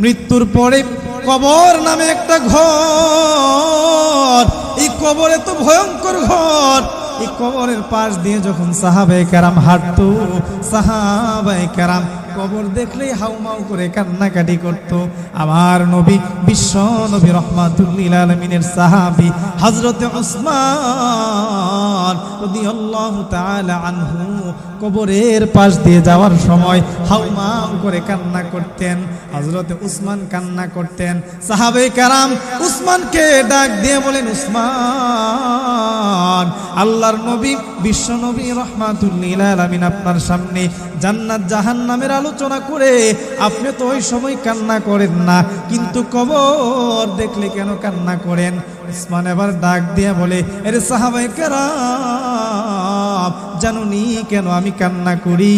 মৃত্যুর পরে কবর নামে একটা ঘর, এই কবরে তো ভয়ঙ্কর ঘর। এই কবরের পাশ দিয়ে যখন সাহাবায়ে কেরাম হাঁটতো, সাহাবায়ে কেরাম কবর দেখলেই হাউমাউ করে কান্নাকাটি করত। আমার নবী, বিশ্ব নবী রহমাতুল লিল আলামিনের সাহাবী হযরতে উসমান রাদিয়াল্লাহু তাআলা আনহু কবরের পাশ দিয়ে যাওয়ার সময় হাউমাউ করে কান্না করতেন। হযরতে উসমান কান্না করতেন। সাহাবায়ে কেরাম উসমানকে ডাক দিয়ে বলেন, উসমান, আল্লাহর নবী বিশ্ব নবী রহমাতুল লিল আলামিন আপনার সামনে জান্নাত জাহান্নামের আলোচনা করে আপনি তো ওই সময় কান্না করেন না, কিন্তু কবর দেখলে কেন কান্না করেন? উসমান এবার ডাক দিয়ে বলে, আরে সাহাবায়ে কেরাম, জানুনি কেন আমি কান্না করি?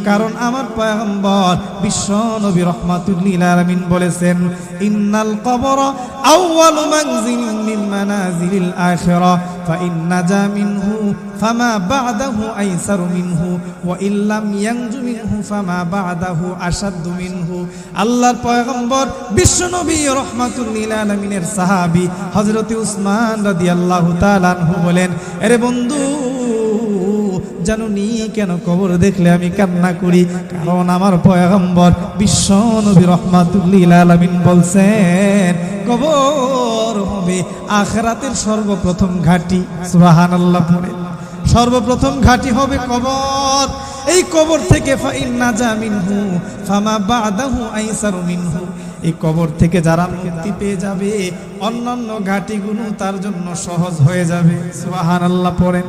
কারণ আমার পয়গম্বর বিশ্ব নবী রাহমাতুল লিল আলামিন বলেছেন, ইন্নাল কবর আউয়ালু মানজিলিন মিন মানাজিলিল আখিরাহ ফাইন নাজা মিনহু ফামা বা'দাহু আইসারু মিনহু ওয়া ইল্লাম ইয়ানজু মিনহু ফামা বা'দাহু আশাদ্দু মিনহু। আল্লাহর পয়গম্বর বিশ্ব নবী রাহমাতুল লিল আলামিনের সাহাবী হযরত উসমান রাদিয়াল্লাহু তাআলা আনহু বলেন, আরে বন্ধু, জানুনি কেন কবর দেখলে আমি কান্না করি? কারণ আমার পয়গম্বর বিশ্ব নবী রাহমাতুল লিল আলামিন বলছেন, কবর হবে আখিরাতের সর্বপ্রথম ঘাঁটি। সুবহানাল্লাহ পড়ে। সর্বপ্রথম ঘাঁটি হবে কবর। এই কবর থেকে ফাইন নাজা মিনহু ফামা বা'দাহু আইসারু মিনহু। এই কবর থেকে যারা মুক্তি পেয়ে যাবে, অন্যান্য ঘাঁটিগুলো তার জন্য সহজ হয়ে যাবে। সুবহানাল্লাহ পড়েন।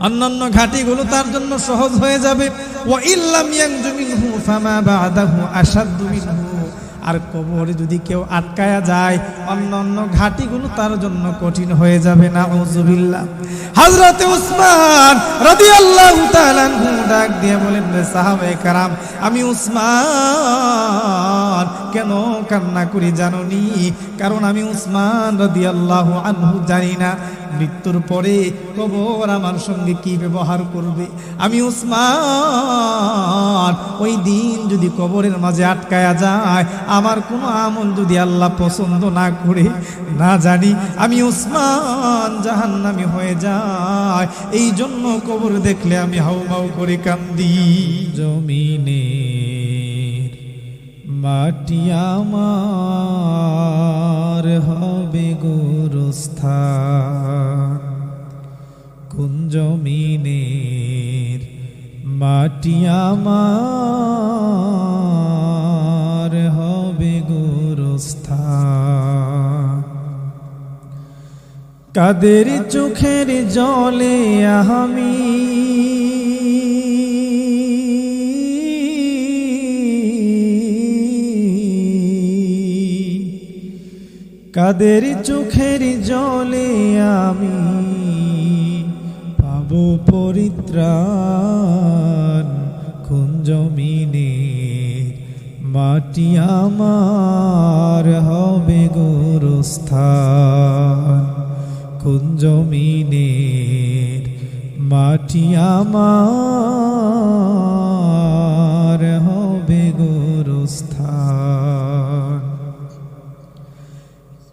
অন্যান্য ঘাঁটিগুলো তার জন্য সহজ হয়ে যাবে। ওয়া ইল্লাম ইয়ানজু মিনহু ফামা বা'দাহু আশাদ্দু মিনহু। আর কবরে যদি কেউ আটকায়া যায়, অন্যান্য ঘাঁটিগুলো তার জন্য কঠিন হয়ে যাবে। নাউযুবিল্লাহ। হযরতে উসমান রাদিয়াল্লাহু তাআলা আনহু ডাক দিয়ে বলেন, সাহাবায়ে কেরাম, আমি উসমান কেন কান্না করি জানোনি? কারণ আমি উসমান রাদিয়াল্লাহু আনহু জানি না মৃত্যুর পরে কবর আমার সঙ্গে কি ব্যবহার করবে। আমি উসমান ওই দিন যদি কবরের মাঝে আটকায়া যায়, আমার কোনো আমল যদি আল্লাহ পছন্দ না করে, না জানি আমি উসমান জাহান্নামী হয়ে যায়। এই জন্য কবর দেখলে আমি হাউমাউ করে কান্দি। জমিনের মাটি আমার হবে গোরস্থান, কোন জমিনের মাটি আমার হবে গোরস্থান। কাদের চোখের জলে আমি কাদের চোখের জলে আমি পাবো পরিত্রাণ, কোন জমিনের মাটি আমার হবে গোরস্থান, কোন জমিনের মাটি আমার হবে গোরস্থান।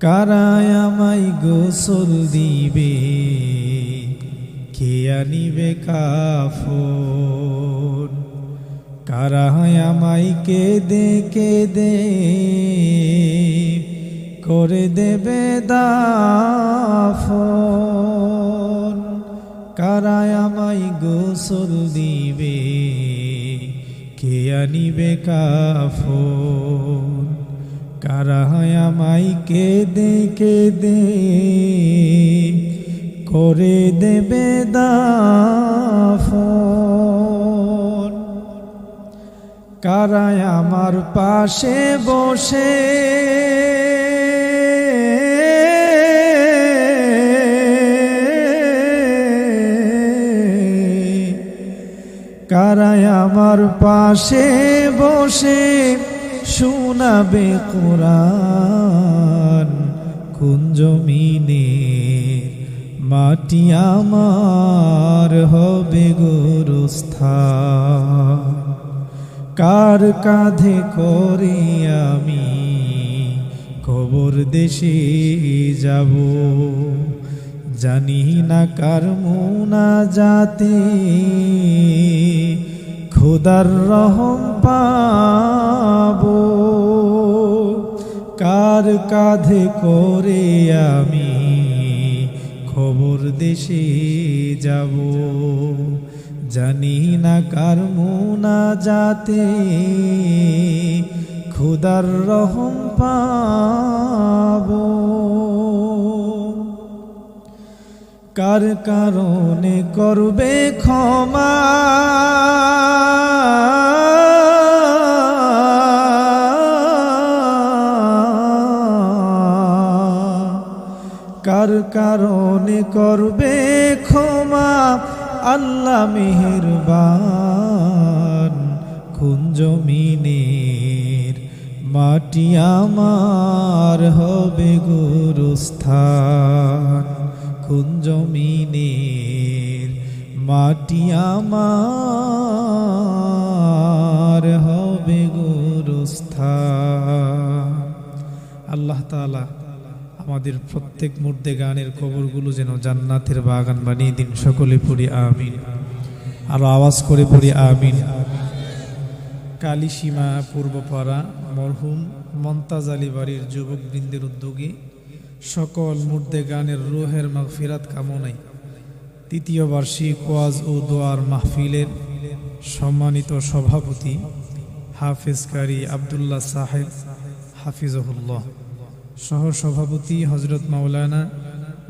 কারায় আমায় গোসল দিবে, কে আনিবে কাফন? কারায় আমায় কেঁদে কেঁদে করে দেবে দাফন? কারায় আমায় গোসল দিবে, কে আনিবে কাফন? কারায় আমায় কেঁদে কেঁদে করে দেবে দাফন? কারায় আমার পাশে বসে কারায় আমার পাশে বসে শোনাবে কোরআন, কোন জমিনের মাটি আমার হবে গোরস্থান? কার কাঁধে করে আমি দেশে যাব, জানি না কার মুনাজাতে খোদার রহম পাবো, কার কাঁধে করে আমি খবর দেশে যাব, জানি না কার মুনাজাতে খোদার রহম পাবো, কার কারণে করবে ক্ষমা কার কারণে করবে ক্ষমা আল্লাহ মেহেরবান, কোন জমিনের মাটি আমার হবে গোরস্থান, কোন জমিনের মাটি আমার হবে গোরস্থান। আল্লাহ তাআলা আমাদের প্রত্যেক মুর্দেগানের কবরগুলো যেন জান্নাতের বাগান বানিয়ে দিন। সকলে পড়ি আমিন, আরো আওয়াজ করে পড়ি আমিন। কালীসীমা পূর্বপাড়া মরহুম মমতাজ আলী বাড়ির যুবকবৃন্দের উদ্যোগে সকল মুর্দেগানের রুহের মাগফিরাত কামনায় তৃতীয় বার্ষিক ওয়াজ ও দোয়ার মাহফিলের সম্মানিত সভাপতি হাফেজ কারি আব্দুল্লাহ সাহেব হাফিজহুল্লাহ, সহ সভাপতি হজরত মাওলানা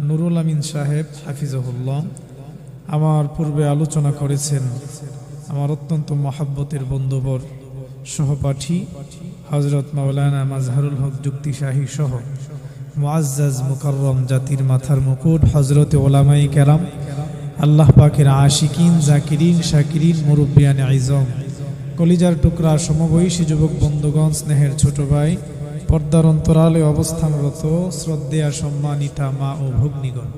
নুরুল আমিন সাহেব হাফিজহুল্লাহ, আমার পূর্বে আলোচনা করেছেন আমার অত্যন্ত মহাব্বতের বন্ধুবর সহপাঠী হজরত মাওলানা মাজহারুল হক যুক্তিশাহী সহ মুআজ্জাজ মুকাররম জাতির মাথার মুকুট হজরতে ওলামায়ে কেরাম, আল্লাহ পাকের আশিকিন জাকিরিন শাকিরিন মুরব্বিয়ান আইজম, কলিজার টুকরা সমবয়সী যুবক বন্ধুগণ, স্নেহের ছোট ভাই, পর্দার অন্তরালে অবস্থানরত শ্রদ্ধেয়া সম্মানিতা মা ও ভগ্নীগণ,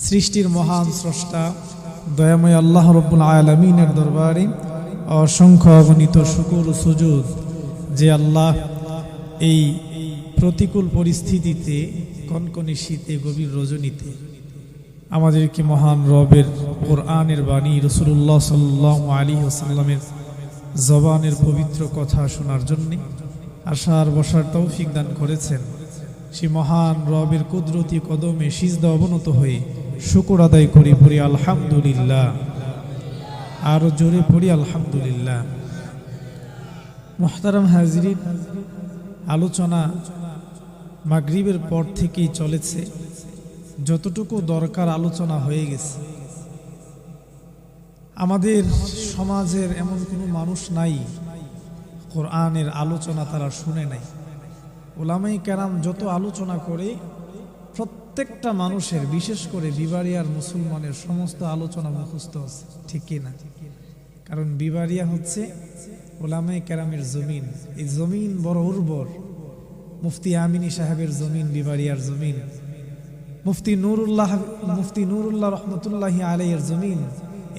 সৃষ্টির মহান স্রষ্টা দয়াময় আল্লাহ রাব্বুল আলামিনের দরবারে অসংখ্য অগণিত শুকর ও সুজুদ যে আল্লাহ এই প্রতিকূল পরিস্থিতিতে কনকনে শীতে গভীর রজনীতে আমাদেরকে মহান রবের কোরআনের বাণী রাসূলুল্লাহ সাল্লাল্লাহু আলাইহি ওয়াসাল্লামের জবানের পবিত্র কথা শোনার জন্য আসার বসার তৌফিক দান করেছেন। সে মহান রবের কুদরতি কদমে সিজদা অবনত হয়ে শুকর আদায় করি, পড়ি আলহামদুলিল্লাহ, আরো জোরে পড়ি আলহামদুলিল্লাহ। মুহতারাম হাজিরিন, আলোচনা মাগরিবের পর থেকেই চলেছে, যতটুকু দরকার আলোচনা হয়ে গেছে। আমাদের সমাজের এমন কোনো মানুষ নাই কোরআনের আলোচনা তারা শুনে নাই। ওলামায়ে কেরাম যত আলোচনা করে প্রত্যেকটা মানুষের, বিশেষ করে বিবাড়িয়ার মুসলমানের সমস্ত আলোচনা মুখস্থ আছে, ঠিক কি না? কারণ বিবাড়িয়া হচ্ছে ওলামায়ে কেরামের জমিন। এই জমিন বড় উর্বর। মুফতি আমিনী সাহেবের জমিন বিবাড়িয়ার জমিন, মুফতি নুরুল্লাহ রহমতুল্লাহি আলাইহির জমিন,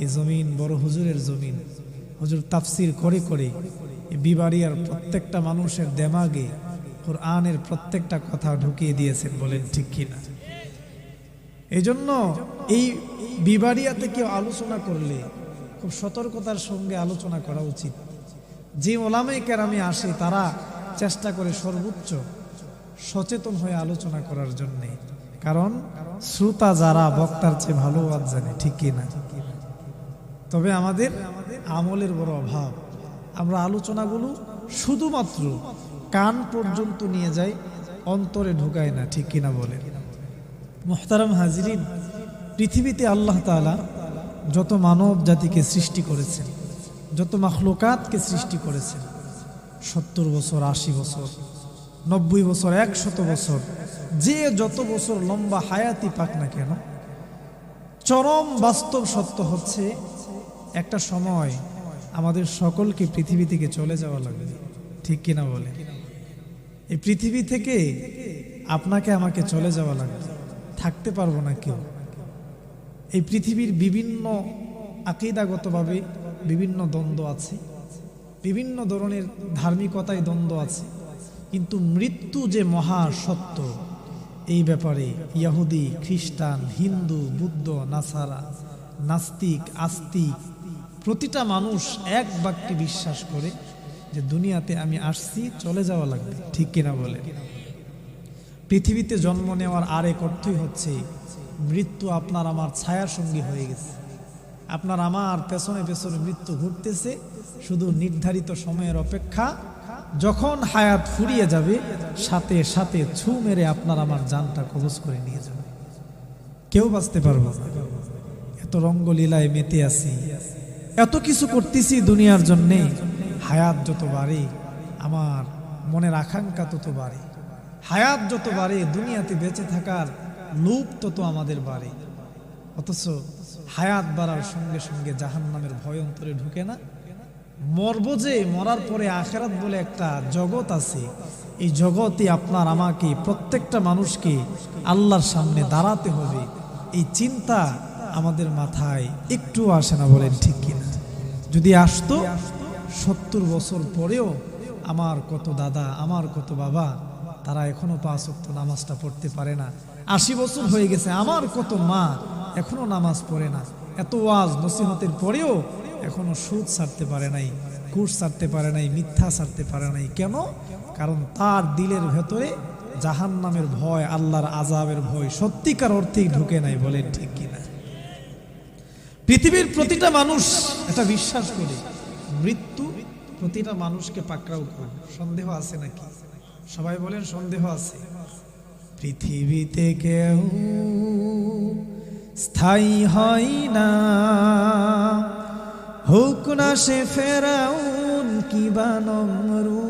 এই জমিন বড় হুজুরের জমিন। হুজুর তাফসির করে করে বিবাড়িয়ার প্রত্যেকটা মানুষের দেমাগে কোরআনের প্রত্যেকটা কথা ঢুকিয়ে দিয়েছেন, বলেন ঠিক কিনা? এই জন্য এই বিবাড়িয়াতে কেউ আলোচনা করলে খুব সতর্কতার সঙ্গে আলোচনা করা উচিত। যে ওলামায়ে কেরামে আসে তারা চেষ্টা করে সর্বোচ্চ সচেতন হয়ে আলোচনা করার জন্যে, কারণ শ্রোতা যারা বক্তার চেয়ে ভালো ওয়াজ জানে, ঠিক কিনা? তবে আমাদের আমলের বড় অভাব। আমরা আলোচনাগুলো শুধুমাত্র কান পর্যন্ত নিয়ে যাই, অন্তরে ঢুকায় না, ঠিক কিনা বলে? মুহতারাম হাজিরিন, পৃথিবীতে আল্লাহ তাআলা যত মানব জাতিকে সৃষ্টি করেছেন, যত মাখলুকাতকে সৃষ্টি করেছেন, 70 বছর, 80 বছর, 90 বছর, 100 বছর, যে যত বছর লম্বা হায়াতি পাক না কেন, চরম বাস্তব সত্য হচ্ছে একটা সময় আমাদের সকলকে পৃথিবী থেকে চলে যাওয়া লাগবে, ঠিক কিনা বলে? এই পৃথিবী থেকে আপনাকে আমাকে চলে যাওয়া লাগবে, থাকতে পারবো না কেউ। এই পৃথিবীর বিভিন্ন আকীদাগতভাবে বিভিন্ন দ্বন্দ্ব আছে, বিভিন্ন ধরনের ধার্মিকতায় দ্বন্দ্ব আছে, কিন্তু মৃত্যু যে মহা সত্য, এই ব্যাপারে ইহুদি, খ্রিস্টান, হিন্দু, বুদ্ধ, নাসারা, নাস্তিক, আস্তিক প্রতিটা মানুষ এক বাক্যে বিশ্বাস করে যে দুনিয়াতে আমি আসছি, চলে যাওয়া লাগবে। ঠিক কিনা বলে? পৃথিবীতে জন্ম নেওয়ার আরেক অর্থই হচ্ছে মৃত্যু আপনার আমার ছায়ার সঙ্গী হয়ে গেছে। আপনার আমার পেছনে পেছনে মৃত্যু ঘুরতেছে, শুধু নির্ধারিত সময়ের অপেক্ষা। যখন হায়াত ফুরিয়ে যাবে, সাথে সাথে ছু মেরে আপনার আমার জানটা কবজ করে নিয়ে যাবে। কেউ বাঁচতে পারবে না। এত রঙ্গলীলায় মেতে আছি, এত কিছু করতেছি দুনিয়ার জন্যে। হায়াত যত বাড়ে আমার মনের আকাঙ্ক্ষা তত বাড়ে, হায়াত যত বাড়ে দুনিয়াতে বেঁচে থাকার লোভ তত আমাদের বাড়ে। অথচ হায়াত বাড়ার সঙ্গে সঙ্গে জাহান্নামের ভয় অন্তরে ঢুকে না। মরব যে, মরার পরে আখিরাত বলে একটা জগৎ আছে। এই জগতে আপনার আমাকে, প্রত্যেকটা মানুষকে আল্লাহর সামনে দাঁড়াতে হবে। এই চিন্তা আমাদের মাথায় একটু আসে না, বলেন ঠিক কিনা? যদি আসতো, 70 বছর পরেও আমার কত দাদা, আমার কত বাবা, তারা এখনো 5 ওয়াক্ত নামাজটা পড়তে পারে না। 80 বছর হয়ে গেছে, আমার কত মা এখনো নামাজ পড়ে না। এত ওয়াজ নসিহতের পরেও এখনো সুদ ছাড়তে পারে নাই, ঘুষ ছাড়তে পারে নাই, মিথ্যা ছাড়তে পারে নাই। কেন? কারণ তার দিলের ভেতরে জাহান্নামের ভয়, আল্লাহর আযাবের ভয় সত্যিকার অর্থেই ঢুকে নাই। বলেন ঠিক কিনা? পৃথিবীর প্রতিটা মানুষ এটা বিশ্বাস করে মৃত্যু প্রতিটা মানুষকে পাকড়াও করে। সন্দেহ আছে নাকি? সবাই বলেন সন্দেহ আছে। পৃথিবীতে কেউ স্থায়ী হয় না, হোক না সে ফেরাউন কিবা নমরুদ।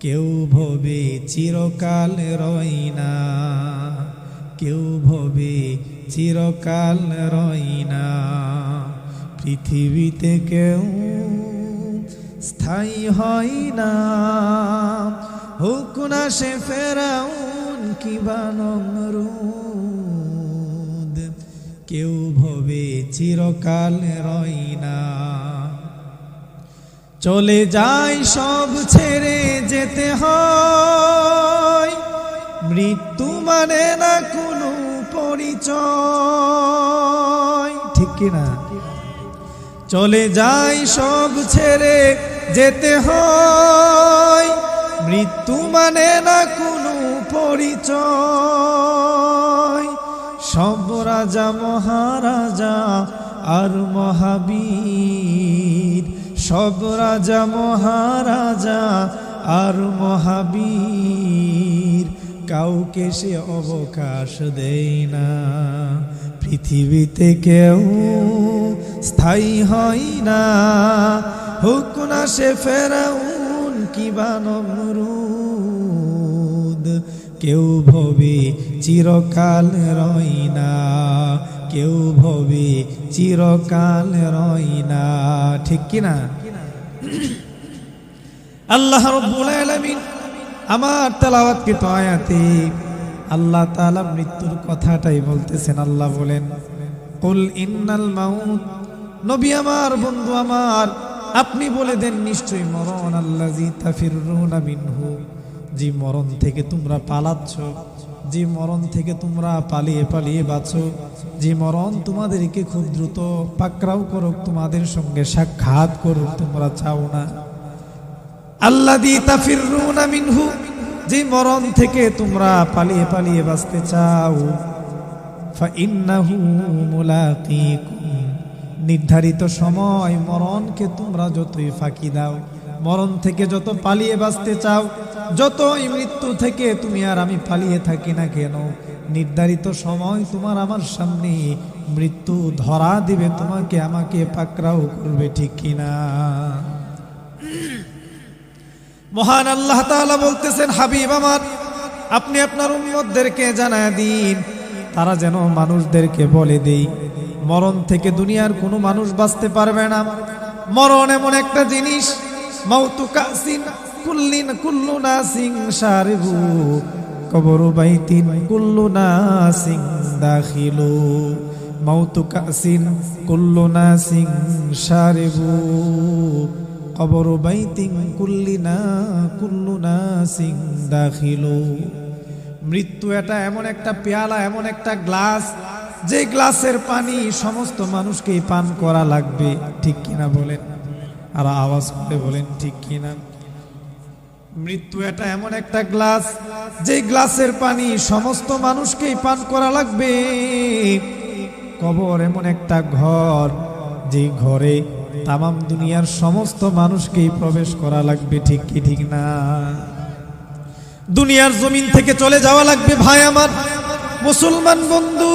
কেউ ভবে চিরকাল রয় না, কেউ ভবে চিরকাল রয় না। পৃথিবীতে কেউ স্থায়ী হয় না, হোক না সে ফেরাউন কিবা নমরুদ। কেউ ভবে চিরকাল রয় না। চলে যায় সব ছেড়ে যেতে হয়, মৃত্যু মানে না কোনো পরিচয়। ঠিক কিনা? চলে যায় সব ছেড়ে যেতে হয়, মৃত্যু মানে না কোনো পরিচয়। সব রাজা মহারাজা আর মহাবীর, সব রাজা মহারাজা আর মহাবীর, কাউকে সে অবকাশ দেয় না। পৃথিবীতে কেউ স্থায়ী হয় না, হোক না সে ফেরাউন কিবা নমরুদ। কেউ ভবে চিরকাল রয় না, কেউ ভবে চিরকাল রয় না। ঠিক কিনা? আল্লাহ রাব্বুল আলামিন আমার তেলাওয়াতকৃত আয়াতে আল্লাহ তাআলা মৃত্যুর কথাটাই বলতেছেন। আল্লাহ বলেন, কুল ইন্নাল মাউত, নবী আমার, বন্ধু আমার, আপনি বলে দেন নিশ্চয়ই মরণ আল্লাযী তাফিরুনা মিনহু, যে মরণ থেকে তোমরা পালাচ্ছ, যে মরণ থেকে তোমরা পালিয়ে পালিয়ে বাঁচো, যে মরণ তোমাদেরকে খুব দ্রুত পাকড়াও করুক, তোমাদের সঙ্গে সাক্ষাৎ করুক, তোমরা চাও না। আল্লাযী তাফিরুনা মিনহু, যে মরণ থেকে তোমরা পালিয়ে পালিয়ে বাঁচতে চাও, ফাইন্নাহু মুলাকীকুম, নির্ধারিত সময় মরণকে তোমরা যতই ফাঁকি দাও, মরণ থেকে যত পালিয়ে বাঁচতে চাও, যতই মৃত্যু থেকে তুমি আর আমি পালিয়ে থাকি না কেন, নির্ধারিত সময় তোমার আমার সামনে মৃত্যু ধরা দিবে, তোমাকে আমাকে পাকড়াও করবে। ঠিক কিনা? মহান আল্লাহ তাআলা বলতেছেন, হাবিব আমার, আপনি আপনার উম্মতদেরকে জানায় দিন, তারা যেন মানুষদেরকে বলে দেই মরণ থেকে দুনিয়ার কোনো মানুষ বাঁচতে পারবে না। মরণ এমন একটা জিনিস, মাউতু কাসিন কুল্লু নাসিন শারিবু, কবরু বাইতিন কুল্লু নাসিন দাখিলু। মাউতু কাসিন কুল্লু নাসিন শারিবু, কবরু বাইতিন কুল্লু নাসিন দাখিলু। মৃত্যু এটা এমন একটা পেয়ালা, এমন একটা গ্লাস, যে গ্লাসের পানি সমস্ত মানুষকেই পান করা লাগবে। ঠিক কিনা বলেন? আর আওয়াজ করে বলেন ঠিক কিনা? মৃত্যু এটা এমন একটা গ্লাস, যে গ্লাসের পানি সমস্ত মানুষকেই পান করা লাগবে। কবর এমন একটা ঘর, যে ঘরে তামাম দুনিয়ার সমস্ত মানুষকেই প্রবেশ করা লাগবে। ঠিক কি ঠিক না? দুনিয়ার জমিন থেকে চলে যাওয়া লাগবে। ভাই আমার মুসলমান বন্ধু,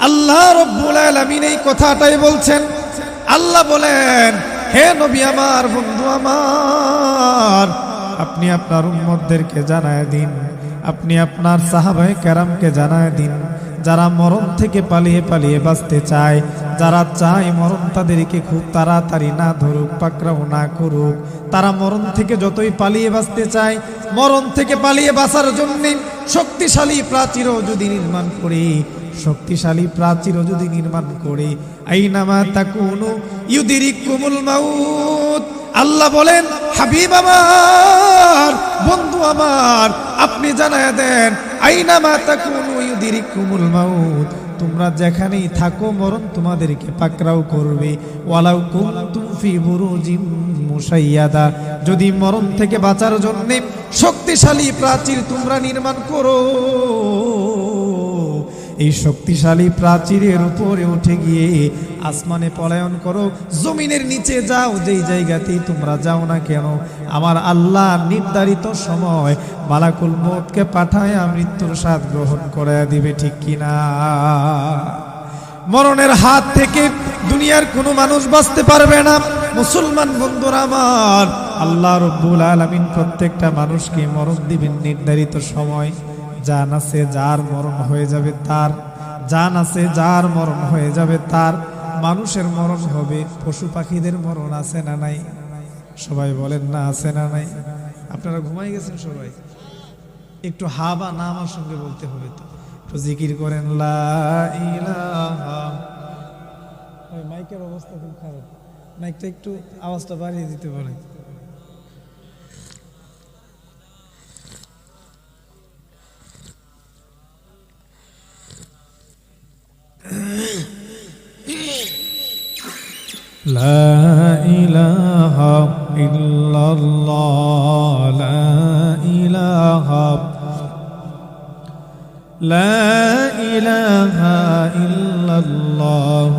আল্লাহ রাব্বুল আলামিন এই কথাটাই বলছেন। আল্লাহ বলেন, হে নবী আমার, বন্ধু আমার, আপনি আপনার উম্মতদেরকে জানায় দিন, আপনি আপনার সাহাবায়ে কেরামকে জানায় দিন, যারা মরণ থেকে পালিয়ে পালিয়ে বাঁচতে চায়, যারা চায় মরণ তাদেরকে খুব তাড়াতাড়ি না ধরুক, পাকড়াও না করুক, তারা মরণ থেকে যতই পালিয়ে বাঁচতে চায়, মরণ থেকে পালিয়ে বাঁচার জন্য শক্তিশালী প্রাচীরও যদি নির্মাণ করি, শক্তিশালী প্রাচীরও যদি নির্মাণ করে, আইনামা তাকুনু ইউদিরিকুমুল মাউত। আল্লাহ বলেন, হাবিব আমার, বন্ধু আমার, আপনি জানায় দেন, আইনামা তাকুনু ইউদিরিকুমুল মাউত, তোমরা যেখানেই থাকো মরণ তোমাদেরকে পাকড়াও করবে। ওয়ালাউ কুনতুম ফি বুরুজিম মুশাইয়াদা, যদি মরণ থেকে বাঁচার জন্য শক্তিশালী প্রাচীর তোমরা নির্মাণ করো, এই শক্তিশালী প্রাচীরের উপরে উঠে গিয়ে আসমানে পলায়ন করো, জমিনের নিচে যাও, যেই জায়গাতেই তোমরা যাও না কেন, আমার আল্লাহ নির্ধারিত সময় মালাকুল মউতকে পাঠায় মৃত্যুর স্বাদ গ্রহণ করে দিবে। ঠিক কিনা? মরণের হাত থেকে দুনিয়ার কোনো মানুষ বাঁচতে পারবে না। মুসলমান বন্ধুরা আমার, আল্লাহ রাব্বুল আলামিন প্রত্যেকটা মানুষকে মরণ দিবেন নির্ধারিত সময়। জান আছে যার মরণ হয়ে যাবে তার, জান আছে যার মরণ হয়ে যাবে তার। মানুষের মরণ হবে, পশু পাখিদের মরণ আছে না নাই? সবাই বলেন না, আছে না নাই? আপনারা ঘুমাই গেছেন সবাই? একটু হা বা না আমার সঙ্গে বলতে হবে তো, একটু জিকির করেন লা ইলাহা। ওই মাইকের অবস্থা খুব খারাপ, মাইকটা একটু আওয়াজটা বাড়িয়ে দিতে পারেন। লা ইলাহা ইল্লাল্লাহ, লা ইলাহা, লা ইলাহা ইল্লাল্লাহ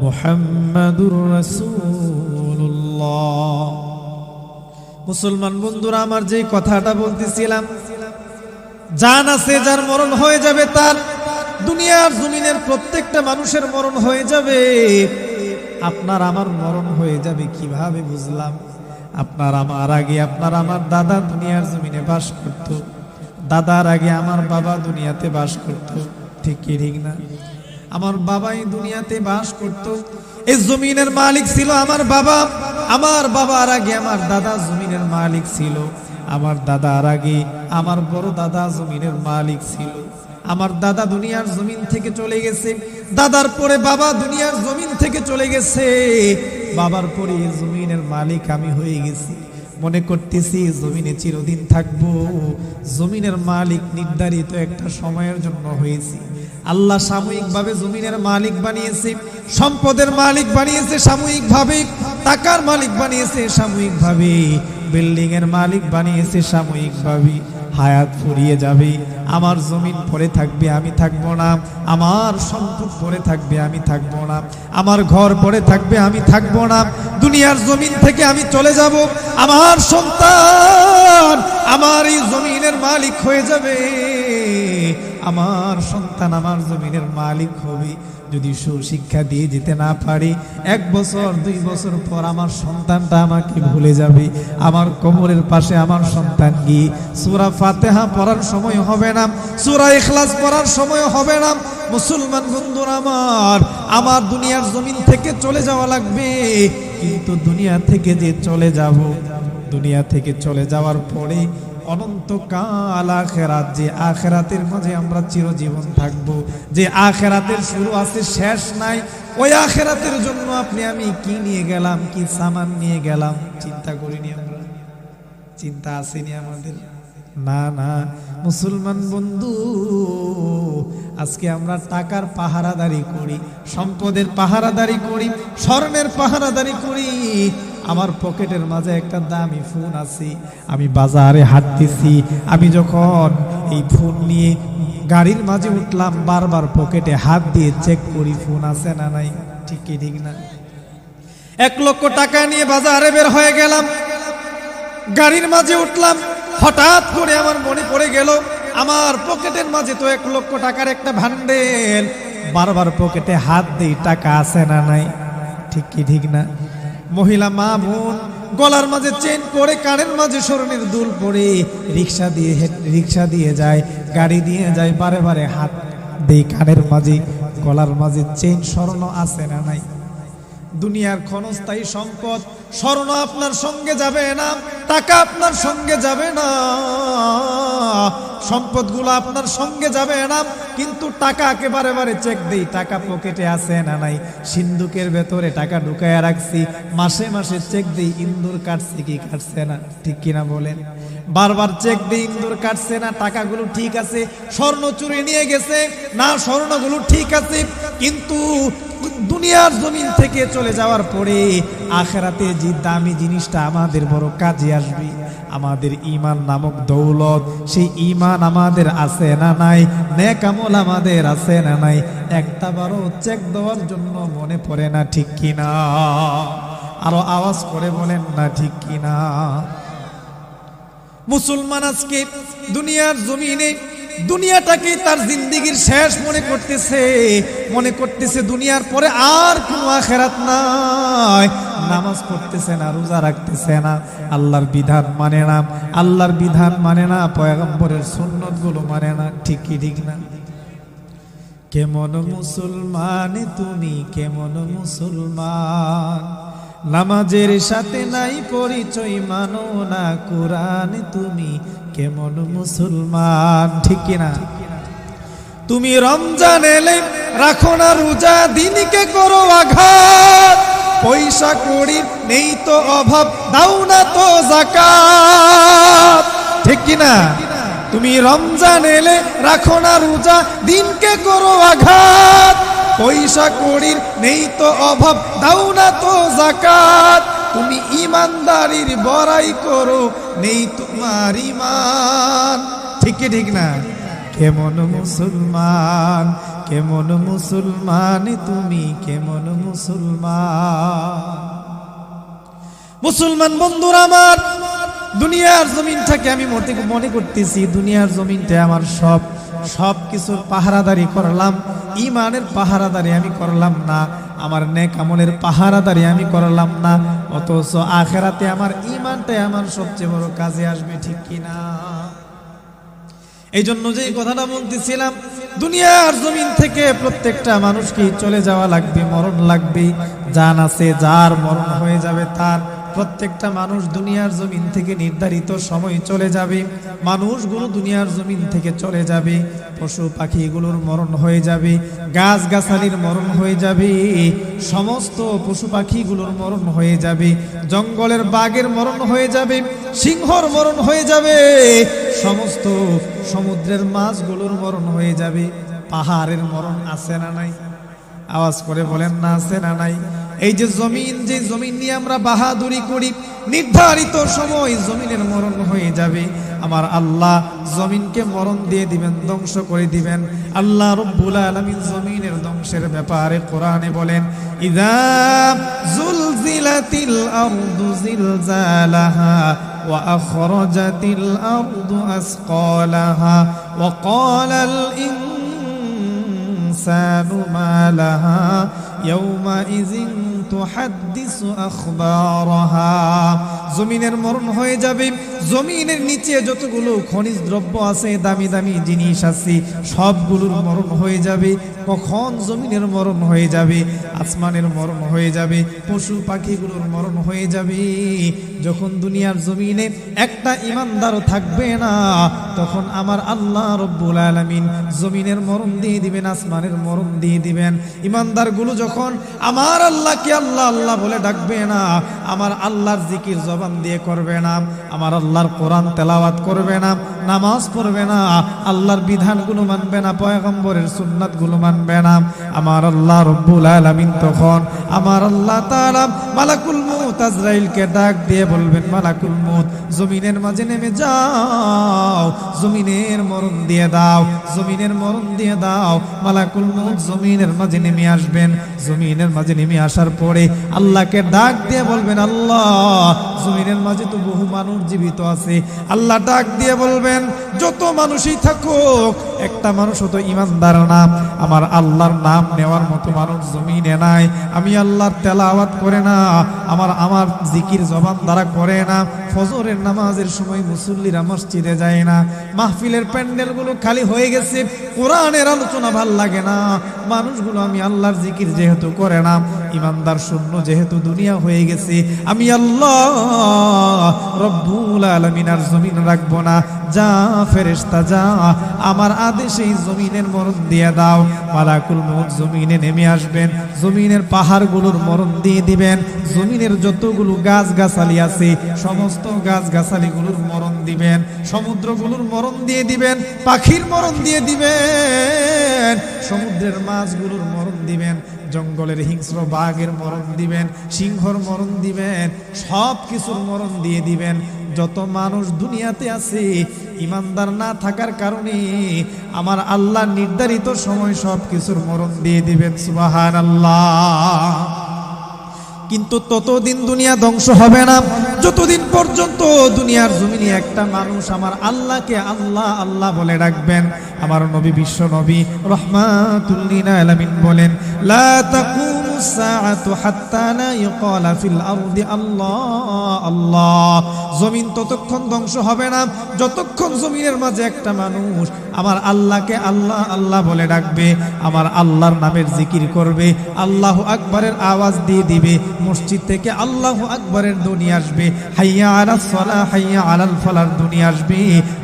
মুহাম্মাদুর রাসূলুল্লাহ। মুসলমান বন্ধুরা আমার, যে কথাটা বলতেছিলাম, জান আছে যার মরণ হয়ে যাবে তার। দুনিয়ার জমিনের প্রত্যেকটা মানুষের মরণ হয়ে যাবে। আপনার আমার মরণ হয়ে যাবে কিভাবে বুঝলাম? আপনার আমার আগে আপনার আমার দাদা দুনিয়ার জমিনে বাস করত, দাদার আগে আমার বাবা দুনিয়াতে বাস করত। ঠিক কি ঠিক না? আমার বাবাই দুনিয়াতে বাস করত, এই জমিনের মালিক ছিল আমার বাবা। আমার বাবার আগে আমার দাদা জমিনের মালিক ছিল, আমার দাদার আগে আমার বড় দাদা জমিনের মালিক ছিল। আমার দাদা দুনিয়ার জমিন থেকে চলে গেছে, দাদার পরে বাবা দুনিয়ার জমিন থেকে চলে গেছে, বাবার পরে জমিনের মালিক আমি হয়ে গেছি। মনে করতেছি জমিনে চিরদিন থাকবো, জমিনের মালিক নির্ধারিত একটা সময়ের জন্য হয়েছি। আল্লাহ সাময়িকভাবে জমিনের মালিক বানিয়েছে, সম্পদের মালিক বানিয়েছে সাময়িকভাবে, টাকার মালিক বানিয়েছে সাময়িকভাবে, বিল্ডিং এর মালিক বানিয়েছে সাময়িকভাবে। হায়াত ফুরিয়ে যাবে, আমার জমিন পড়ে থাকবে, আমি থাকবো না। আমার সম্পদ পড়ে থাকবে, আমি থাকবো না। আমার ঘর পড়ে থাকবে, আমি থাকবো না। দুনিয়ার জমিন থেকে আমি চলে যাব, আমার সন্তান আমার এই জমিনের মালিক হয়ে যাবে। আমার সন্তান আমার জমিনের মালিক হবে। যদি সুশিক্ষা দিয়ে যেতে না পারি, 1 বছর 2 বছর পর আমার সন্তানটা আমাকে ভুলে যাবে। আমার কোমরের পাশে আমার সন্তান গিয়ে সূরা ফাতিহা পড়ার সময় হবে না, সূরা ইখলাস পড়ার সময় হবে না। মুসলমান বন্ধুরা আমার দুনিয়ার জমিন থেকে চলে যাওয়া লাগবে। কিন্তু দুনিয়া থেকে যে চলে যাব, দুনিয়া থেকে চলে যাওয়ার পরে অনন্তকাল আখিরাত, যে আখিরাতের মাঝে আমরা চিরজীবন থাকব, যে আখিরাতের শুরু আছে শেষ নাই, ওই আখিরাতের জন্য আপনি আমি কি নিয়ে গেলাম, কি সামান নিয়ে গেলাম, চিন্তা করিনি আমরা? চিন্তা আসেনি আমাদের? না না মুসলমান বন্ধু, আজকে আমরা টাকার পাহারাদারি করি, সম্পদের পাহারাদারি করি, স্বর্ণের পাহারাদারি করি। আমার পকেটের মাঝে একটা দামি ফোন আছে, আমি বাজারে হাঁটতেছি, আমি যখন এই ফোন নিয়ে গাড়ির মাঝে উঠলাম, বারবার পকেটে হাত দিয়ে চেক করি ফোন আছে না নাই। ঠিক কি ঠিক না? 1 লক্ষ টাকা নিয়ে বাজারে বের হয়ে গেলাম, গাড়ির মাঝে উঠলাম, হঠাৎ করে আমার মনে পড়ে গেল আমার পকেটের মাঝে তো 1 লক্ষ টাকার একটা ভান্ডেল। বারবার পকেটে হাত দিই, টাকা আছে না নাই। ঠিক কি ঠিক না? মহিলা মা বোন গলার মাঝে চেন পরে, কানের মাঝে স্বর্ণের দুল পরে রিক্সা দিয়ে যায়, গাড়ি দিয়ে যায়, বারে বারে হাত দেই কানের মাঝে, গলার মাঝে চেন, স্বর্ণ আছে না নাই। দুনিয়ার ক্ষণস্থায়ী সম্পদ, স্বর্ণ আপনার সঙ্গে যাবে না, টাকা আপনার সঙ্গে যাবে না, সম্পদগুলো আপনার সঙ্গে যাবে না, কিন্তু টাকা একেবারে বারে চেক দেই, টাকা পকেটে আছে না নাই। সিন্ধুকের ভেতরে টাকা ঢুকায়া রাখছি, মাসে মাসে চেক দেই, ইন্দুর কাটছে কি কাটছে না, ঠিক কিনা বলেন? বারবার চেক দেই, ইন্দুর কাটছে না, টাকাগুলো ঠিক আছে। স্বর্ণ চুরি নিয়ে গেছে না, স্বর্ণগুলো ঠিক আছে, কিন্তু দুনিয়ার জমিন থেকে চলে যাওয়ার পরে আখিরাতে যে দামি জিনিসটা আমাদের বড় কাজে আসবে, আমাদের ঈমান নামক দৌলত, সেই ঈমান আমাদের আছে না নাই? নেক আমল আমাদের আছে না নাই? একটা বারও চেক দেওয়ার জন্য মনে পড়ে না, ঠিক কিনা? আরো আওয়াজ করে বলেন না, ঠিক কিনা? মুসলমান আজকে দুনিয়ার জমিনে দুনিয়াটাকে তার জিন্দেগির শেষ মনে করতেছে দুনিয়ার পরে আর কোনো আখিরাত নাই। নামাজ পড়তেছে না, রোজা রাখতেছে না, আল্লাহর বিধান মানে না, আল্লাহর বিধান মানে না, পয়গম্বরের সুন্নতগুলো মানে না। ঠিক কি ঠিক না? কেমন মুসলমান তুমি, কেমন মুসলমান, নামাজের সাথে নাই পরিচয়, মানো না কোরআন, তুমি কেমন মুসলমান? ঠিক কিনা? তুমি রমজান এলে রাখো না রোজা, দিনকে করো আঘাত, পয়সা কড়ি নেই তো অভাব, দাও না তো যাকাত। ঠিক কিনা? তুমি রমজান এলে রাখো না রোজা, দিনকে করো আঘাত, পয়সা কড়ির নেই তো অভাব, দাও না তো যাকাত। তুমি ইমানদারির বড়াই করো, নেই তোমার ঈমান। ঠিক কি ঠিক না? কেমন মুসলমান, কেমন মুসলমান তুমি, কেমন মুসলমান? মুসলমান বন্ধুরা আমার, দুনিয়ার জমিনটাকে আমি মনে করতেছি দুনিয়ার জমিনটা আমার সব কিছুর পাহারাদারি করলাম, ঈমানের পাহারাদারি আমি করলাম না, আমার নেক আমলের পাহারাদারি আমি করলাম না, অথচ আখিরাতে আমার ঈমানটাই আমার সবচেয়ে বড় কাজে আসবে। ঠিক কিনা? এই জন্য যে কথাটা বলতেছিলাম, দুনিয়ার জমিন থেকে প্রত্যেকটা মানুষকে চলে যাওয়া লাগবে, মরণ লাগবে। জান আছে যার, মরণ হয়ে যাবে তার। প্রত্যেকটা মানুষ দুনিয়ার জমিন থেকে নির্ধারিত সময় চলে যাবে, মানুষগুলো দুনিয়ার জমিন থেকে চলে যাবে, পশু পাখিগুলোর মরণ হয়ে যাবে, গাছ গাছালির মরণ হয়ে যাবে, সমস্ত পশু পাখিগুলোর মরণ হয়ে যাবে, জঙ্গলের বাঘের মরণ হয়ে যাবে, সিংহর মরণ হয়ে যাবে, সমস্ত সমুদ্রের মাছগুলোর মরণ হয়ে যাবে। পাহাড়ের মরণ আছে না নাই? আওয়াজ করে বলেন না, আছে না নাই? এই যে জমিন নিয়ে আমরা বাহাদুরি করি, নির্ধারিত সময় জমিনের মরণ হয়ে যাবে। আমার আল্লাহ জমিনকে মরণ দিয়ে দিবেন, ধ্বংস করে দিবেন। আল্লাহ রব্বুল আলামিন জমিনের ধ্বংসের ব্যাপারে কোরআনে বলেন, ইযা যুলজিলাতিল আরদু জিলজালাহা ওয়া আখরাজাতিল আরদু আসকালাহা ওয়া ক্বালাল ইনসানু মা লাহা ইয়াউমাইযিন তুহাদ্দিসু আখবারাহা। জমিনের মরণ হয়ে যাবে। জমিনের নিচে যতগুলো খনিজ দ্রব্য আছে, দামি দামি জিনিস আছে, সবগুলোর মরণ হয়ে যাবে। কখন জমিনের মরণ হয়ে যাবে? আসমানের মরণ হয়ে যাবে, পশু পাখিগুলোর মরণ হয়ে যাবে। যখন দুনিয়ার জমিনে একটা ইমানদার থাকবে না, তখন আমার আল্লাহ রব্বুল আলামিন জমিনের মরণ দিয়ে দিবেন, আসমানের মরণ দিয়ে দিবেন। ইমানদারগুলো যখন আমার আল্লাহকে আল্লাহ আল্লাহ বলে ডাকবে না, আমার আল্লাহর জিকির জবান দিয়ে করবে না, আমার আল্লাহর কোরআন তেলাওয়াত করবে না, নামাজ পড়বে না, আল্লাহর বিধানগুলো মানবে না, পয়গম্বরের সুন্নাতগুলো মানবে না, আমার আল্লাহ রব্বুল আলামিন তখন আমার আল্লাহ তাআলা মালাকুল মউত আজরাইলকে ডাক দিয়ে বলবেন, মালাকুল মউত জমিনের মাঝে নেমে যাও, জমিনের মরণ দিয়ে দাও, জমিনের মরণ দিয়ে দাও। মালাকুল মউত জমিনের মাঝে নেমে আসবেন। জমিনের মাঝে নেমে আসার পরে আল্লাহকে ডাক দিয়ে বলবেন, আল্লাহ জমিনের মাঝে তো বহু মানুষ জীবিত আছে। আল্লাহ ডাক দিয়ে বলবেন, যত মানুষই থাকুক, একটা মানুষও তো ইমানদার না, আমার আল্লাহর নাম নেওয়ার মতো মানুষ জমিনে নাই। আমি আল্লাহর তেলাওয়াত করে না, আমার জিকির জবান দ্বারা করে না, ফজরের নামাজের সময় মুসল্লিরা মসজিদে যায় না, মাহফিলের প্যান্ডেলগুলো খালি হয়ে গেছে, কোরআনের আলোচনা ভাল লাগে না, মানুষগুলো আমি আল্লাহর জিকির যেহেতু করে না, ইমানদার শূন্য যেহেতু দুনিয়া হয়ে গেছে, আমি আল্লাহ রব্বুল আলামিন আর জমিন রাখবো না। যা ফেরেশতা যা, আমার আদেশে জমিনের মরণ দিয়ে দাও। মালাকুল মউত জমিনে নেমে আসবেন, জমিনের পাহাড়গুলোর মরণ দিয়ে দিবেন, জমিনের যতগুলো গাছ গাছালি আছে সমস্ত গাছ গাছালিগুলোর মরণ দিবেন, সমুদ্রগুলোর মরণ দিয়ে দিবেন, পাখির মরণ দিয়ে দিবেন, সমুদ্রের মাছগুলোর মরণ দিবেন, জঙ্গলের হিংস্র বাঘের মরণ দিবেন, সিংহর মরণ দিবেন, সব কিছুর মরণ দিয়ে দিবেন। যত মানুষ দুনিয়াতে আছে ইমানদার না থাকার কারণে আমার আল্লাহ নির্ধারিত সময় সব কিছুর মরণ দিয়ে দিবেন। সুবহানাল্লাহ। কিন্তু ততদিন দুনিয়া ধ্বংস হবে না যতদিন পর্যন্ত দুনিয়ার জমিনে একটা মানুষ আমার আল্লাহকে আল্লাহ আল্লাহ বলে ডাকবেন। আমার নবী বিশ্ব নবী রাহমাতুল লিল আলামিন বলেন, লা তাকুমু সাআতু হাত্তা লা ইউকালা ফিল আরদি আল্লাহ আল্লাহ। জমিন ততক্ষণ ধ্বংস হবে না যতক্ষণ জমিনের মাঝে একটা মানুষ আমার আল্লাহকে আল্লাহ আল্লাহ বলে ডাকবে, আমার আল্লাহর নামের জিকির করবে, আল্লাহু আকবারের আওয়াজ দিয়ে দিবে, মসজিদ থেকে আল্লাহু আকবারের ধ্বনি আসবে, হাইয়া আলাস সালাহ হাইয়া আলাল ফালার ধ্বনি আসবে।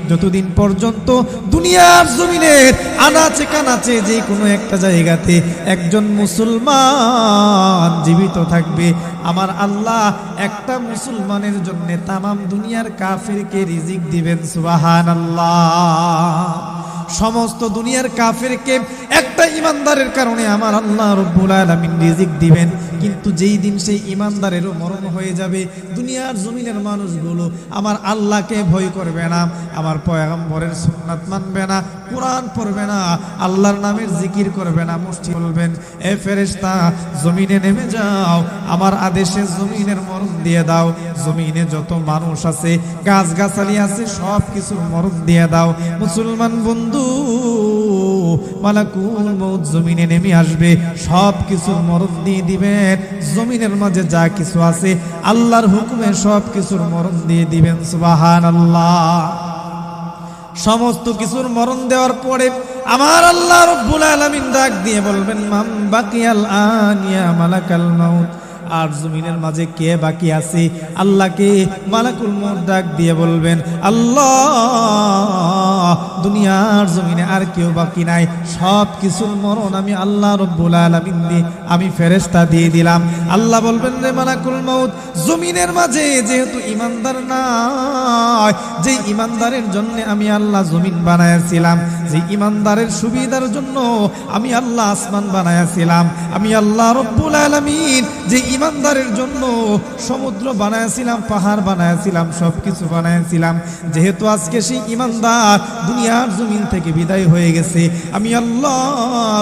যতদিন পর্যন্ত দুনিয়ার জমিনের আনাচে কানাচে যে কোনো একটা জায়গাতে একজন মুসলমান জীবিত থাকবে, আমার আল্লাহ একটা মুসলমানের জন্য তামাম দুনিয়ার কাফিরকে রিজিক দিবেন। সুবহানাল্লাহ। সমস্ত দুনিয়ার কাফিরকে একটা ইমানদারের কারণে আমার আল্লাহ রব্বুল আলামিন রিজিক দিবেন। কিন্তু যেই দিন সেই ইমানদারেরও মরণ হয়ে যাবে, দুনিয়ার জমিনের মানুষগুলো আমার আল্লাহকে ভয় করবে না, আমার পয়গম্বরের সুন্নাত মানবে না, কোরআন পড়বে না, আল্লাহর নামের জিকির করবে না, মসজিদ বলবেন, এ ফেরেশতা জমিনে নেমে যাও, আমার আদেশে জমিনের মরণ দিয়ে দাও, জমিনে যত মানুষ আছে গাছ গাছালি আছে সব কিছুর মরণ দিয়ে দাও। মুসলমান বন্ধু, মালাকুল মউত জমিনে নেমে আসবে, সব কিছুর মরণ দিয়ে দিবেন। জমিনের মাঝে যা কিছু আছে আল্লাহর হুকুমে সব কিছুর মরণ দিয়ে দিবেন। সুবহানাল্লাহ। সমস্ত কিছুর মরণ দেওয়ার পরে আমার আল্লাহ রব্বুল আলামিন ডাক দিয়ে বলবেন, মান বাকিয়াল আন ইয়া মালাকাল মাউত। আর জমিনের মাঝে কে বাকি আছে? আল্লাহকে মালাকুল মউত ডাক দিয়ে বলবেন, আল্লাহ দুনিয়ার জমিনে আর কেউ বাকি নাই, সব কিছুর মরণ আমি আল্লাহ রব্বুল আলামিন দিয়ে আমি ফেরেশতা দিয়ে দিলাম। আল্লাহ বলবেন, রে মালাকুল মউত, জমিনের মাঝে যেহেতু ইমানদার নাই, যে ইমানদারের জন্য আমি আল্লাহ জমিন বানাইছিলাম, যে ইমানদারের সুবিধার জন্য আমি আল্লাহ আসমান বানাইছিলাম, আমি আল্লাহ রব্বুল আলামিন যে ইমানদারের জন্য সমুদ্র বানাইছিলাম, পাহাড় বানাইছিলাম, সবকিছু বানাইছিলাম, যেহেতু আজকে সেই ইমানদার দুনিয়ার জমিন থেকে বিদায় হয়ে গেছে, আমি আল্লাহ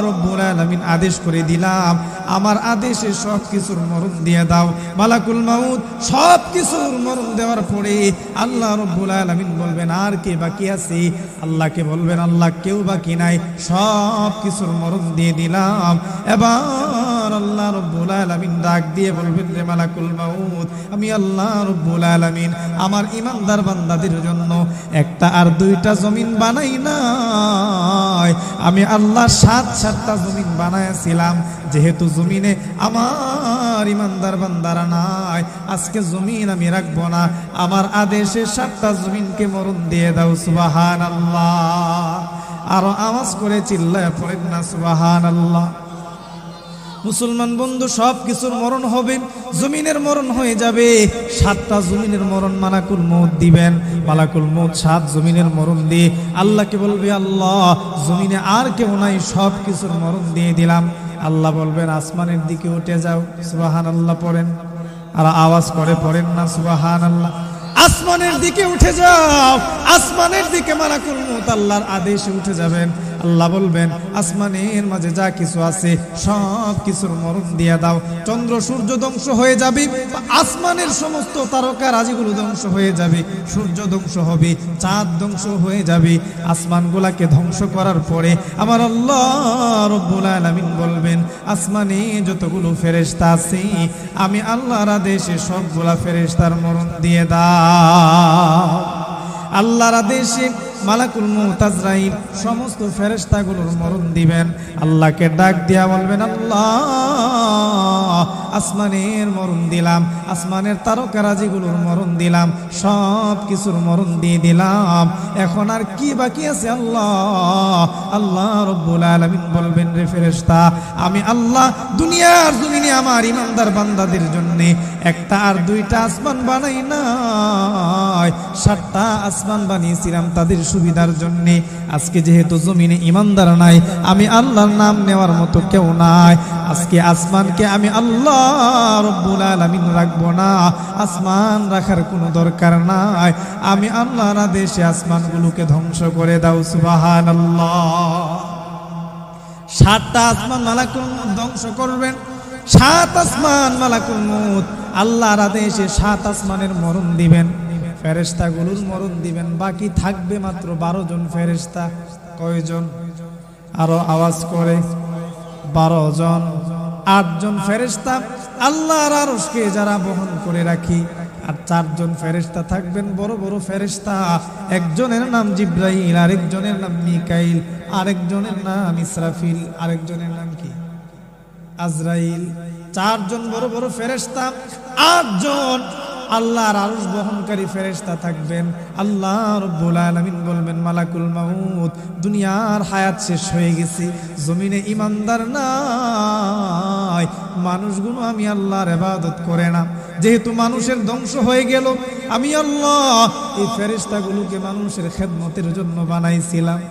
রব্বুল আলামিন আদেশ করে দিলাম, আমার আদেশে সব কিছুর মরণ দিয়ে দাও। মালাকুল মউত সব কিছুর মরণ দেওয়ার পরে আল্লাহ রব্বুল আলামিন বলবেন, আর কে বাকি আছে? আল্লাহকে বলবেন, আল্লাহ কেউ বাকি নাই, সব কিছুর মরণ দিয়ে দিলাম। এবার আল্লাহ রব্বুল আলামিন ডাক দিয়ে বলবেন, রে মালাকুল মাউত, আমি আল্লাহ রব্বুল আলামিন আমার ইমানদার বান্দাদের জন্য একটা আর দুইটা জমিন বানাই নাই, আমি আল্লাহ সাতটা জমিন বানাইছিলাম। যেহেতু জমিনে আমার ইমানদার বান্দারা নাই, আজকে জমিন আমি রাখবো না, আমার আদেশে 7টা জমিনকে মরণ দিয়ে দাও। সুবহানাল্লাহ। আরো আওয়াজ করে চিল্লায় পড়েন না সুবহানাল্লাহ। মুসলমান বন্ধু, সব কিছুর মরণ হবে, জমিনের মরণ হয়ে যাবে। 7টা জমিনের মরণ মালাকুল মউত দিবেন। মালাকুল মউত 7 জমিনের মরণ দিয়ে আল্লাহকে বলবে, আল্লাহ জমিনে আর কেউ নাই, সব কিছুর মরণ দিয়ে দিলাম। আল্লাহ বলবেন, আসমানের দিকে উঠে যাও। সুবহানাল্লাহ পড়েন, আর আওয়াজ করে পড়েন না সুবহানাল্লাহ। আসমানের দিকে উঠে যাও। আসমানের দিকে মালাকুল মউত আল্লাহর আদেশে উঠে যাবেন। আল্লাহ বলবেন, আসমানের মাঝে যা কিছু আছে সব কিছুর মরণ দিয়ে দাও। চন্দ্র সূর্য ধ্বংস হয়ে যাবে, আসমানের সমস্ত তারকা রাজিগুলো ধ্বংস হয়ে যাবে, সূর্য ধ্বংস হবে, চাঁদ ধ্বংস হয়ে যাবে। আসমানগুলাকে ধ্বংস করার পরে আমার আল্লাহ রব্বুল আলামিন বলবেন, আসমানে যতগুলো ফেরেশতা আছে আমি আল্লাহর আদেশে সবগুলা ফেরেশতার মরণ দিয়ে দাও। আল্লাহর আদেশে মালাকুল মউত আজরাইল সমস্ত ফেরেশতাগুলোর মরণ দিবেন। আল্লাহকে ডাক দিয়া বলবেন, আল্লাহ আসমানের মরণ দিলাম, আসমানের তারকারাজিগুলোর মরণ দিলাম, সব কিছুর মরণ দিয়ে দিলাম, এখন আর কি বাকি আছে আল্লাহ? আল্লাহ রব্বুল আলামিন বলবেন, রে ফেরেশতা, আমি আল্লাহ দুনিয়ার জমিনে আমার ইমানদার বান্দাদের জন্য একটা আর দুইটা আসমান বানাই নাই, 7টা আসমান বানিয়েছিলাম তাদের সুবিধার জন্য। আজকে যেহেতু জমিনে ইমানদার নাই, আমি আল্লাহর নাম নেওয়ার মতো কেউ নাই, আজকে আসমানকে আমি আল্লাহ রব্বুল আলামিন রাখবো না, আসমান রাখার কোনো দরকার নাই, আমি আল্লাহর আদেশে আসমানগুলোকে ধ্বংস করে দাও। সুবহানাল্লাহ। 7টা আসমান মালাকুল মউত ধ্বংস করবেন। 7 আসমান মালাকুল মউত আল্লাহর আদেশে 7 আসমানের মরণ দিবেন, ফেরেশতাগুলোর মরণ দিবেন। বাকি থাকবে মাত্র 12 জন ফেরেশতা। কয়জন? আরো আওয়াজ করে 12 জন। 8 জন ফেরেশতা আল্লাহর আরশকে যারা বহন করে রাখি, আর 4 জন ফেরেশতা থাকবেন বড় বড় ফেরেশতা। একজনের নাম জিব্রাইল, আরেকজনের নাম মিকাইল, আরেকজনের নাম ইসরাফিল, আরেকজনের নাম কি? আজরাইল। 4 জন বড় বড় ফেরেশতা, 8 জন আল্লাহর আরশ বহনকারী ফেরেশতা থাকবেন। আল্লাহ রব্বুল আলামিন বলবেন, মালাকুল মাউত, দুনিয়ার হায়াত শেষ হয়ে গেছে, জমিনে ইমানদার নাই, মানুষগুলো আমি আল্লাহর ইবাদত করে না, যেহেতু মানুষের ধ্বংস হয়ে গেল, আমি আল্লাহ এই ফেরেশতাগুলোকে মানুষের খেদমতের জন্য বানাইছিলাম।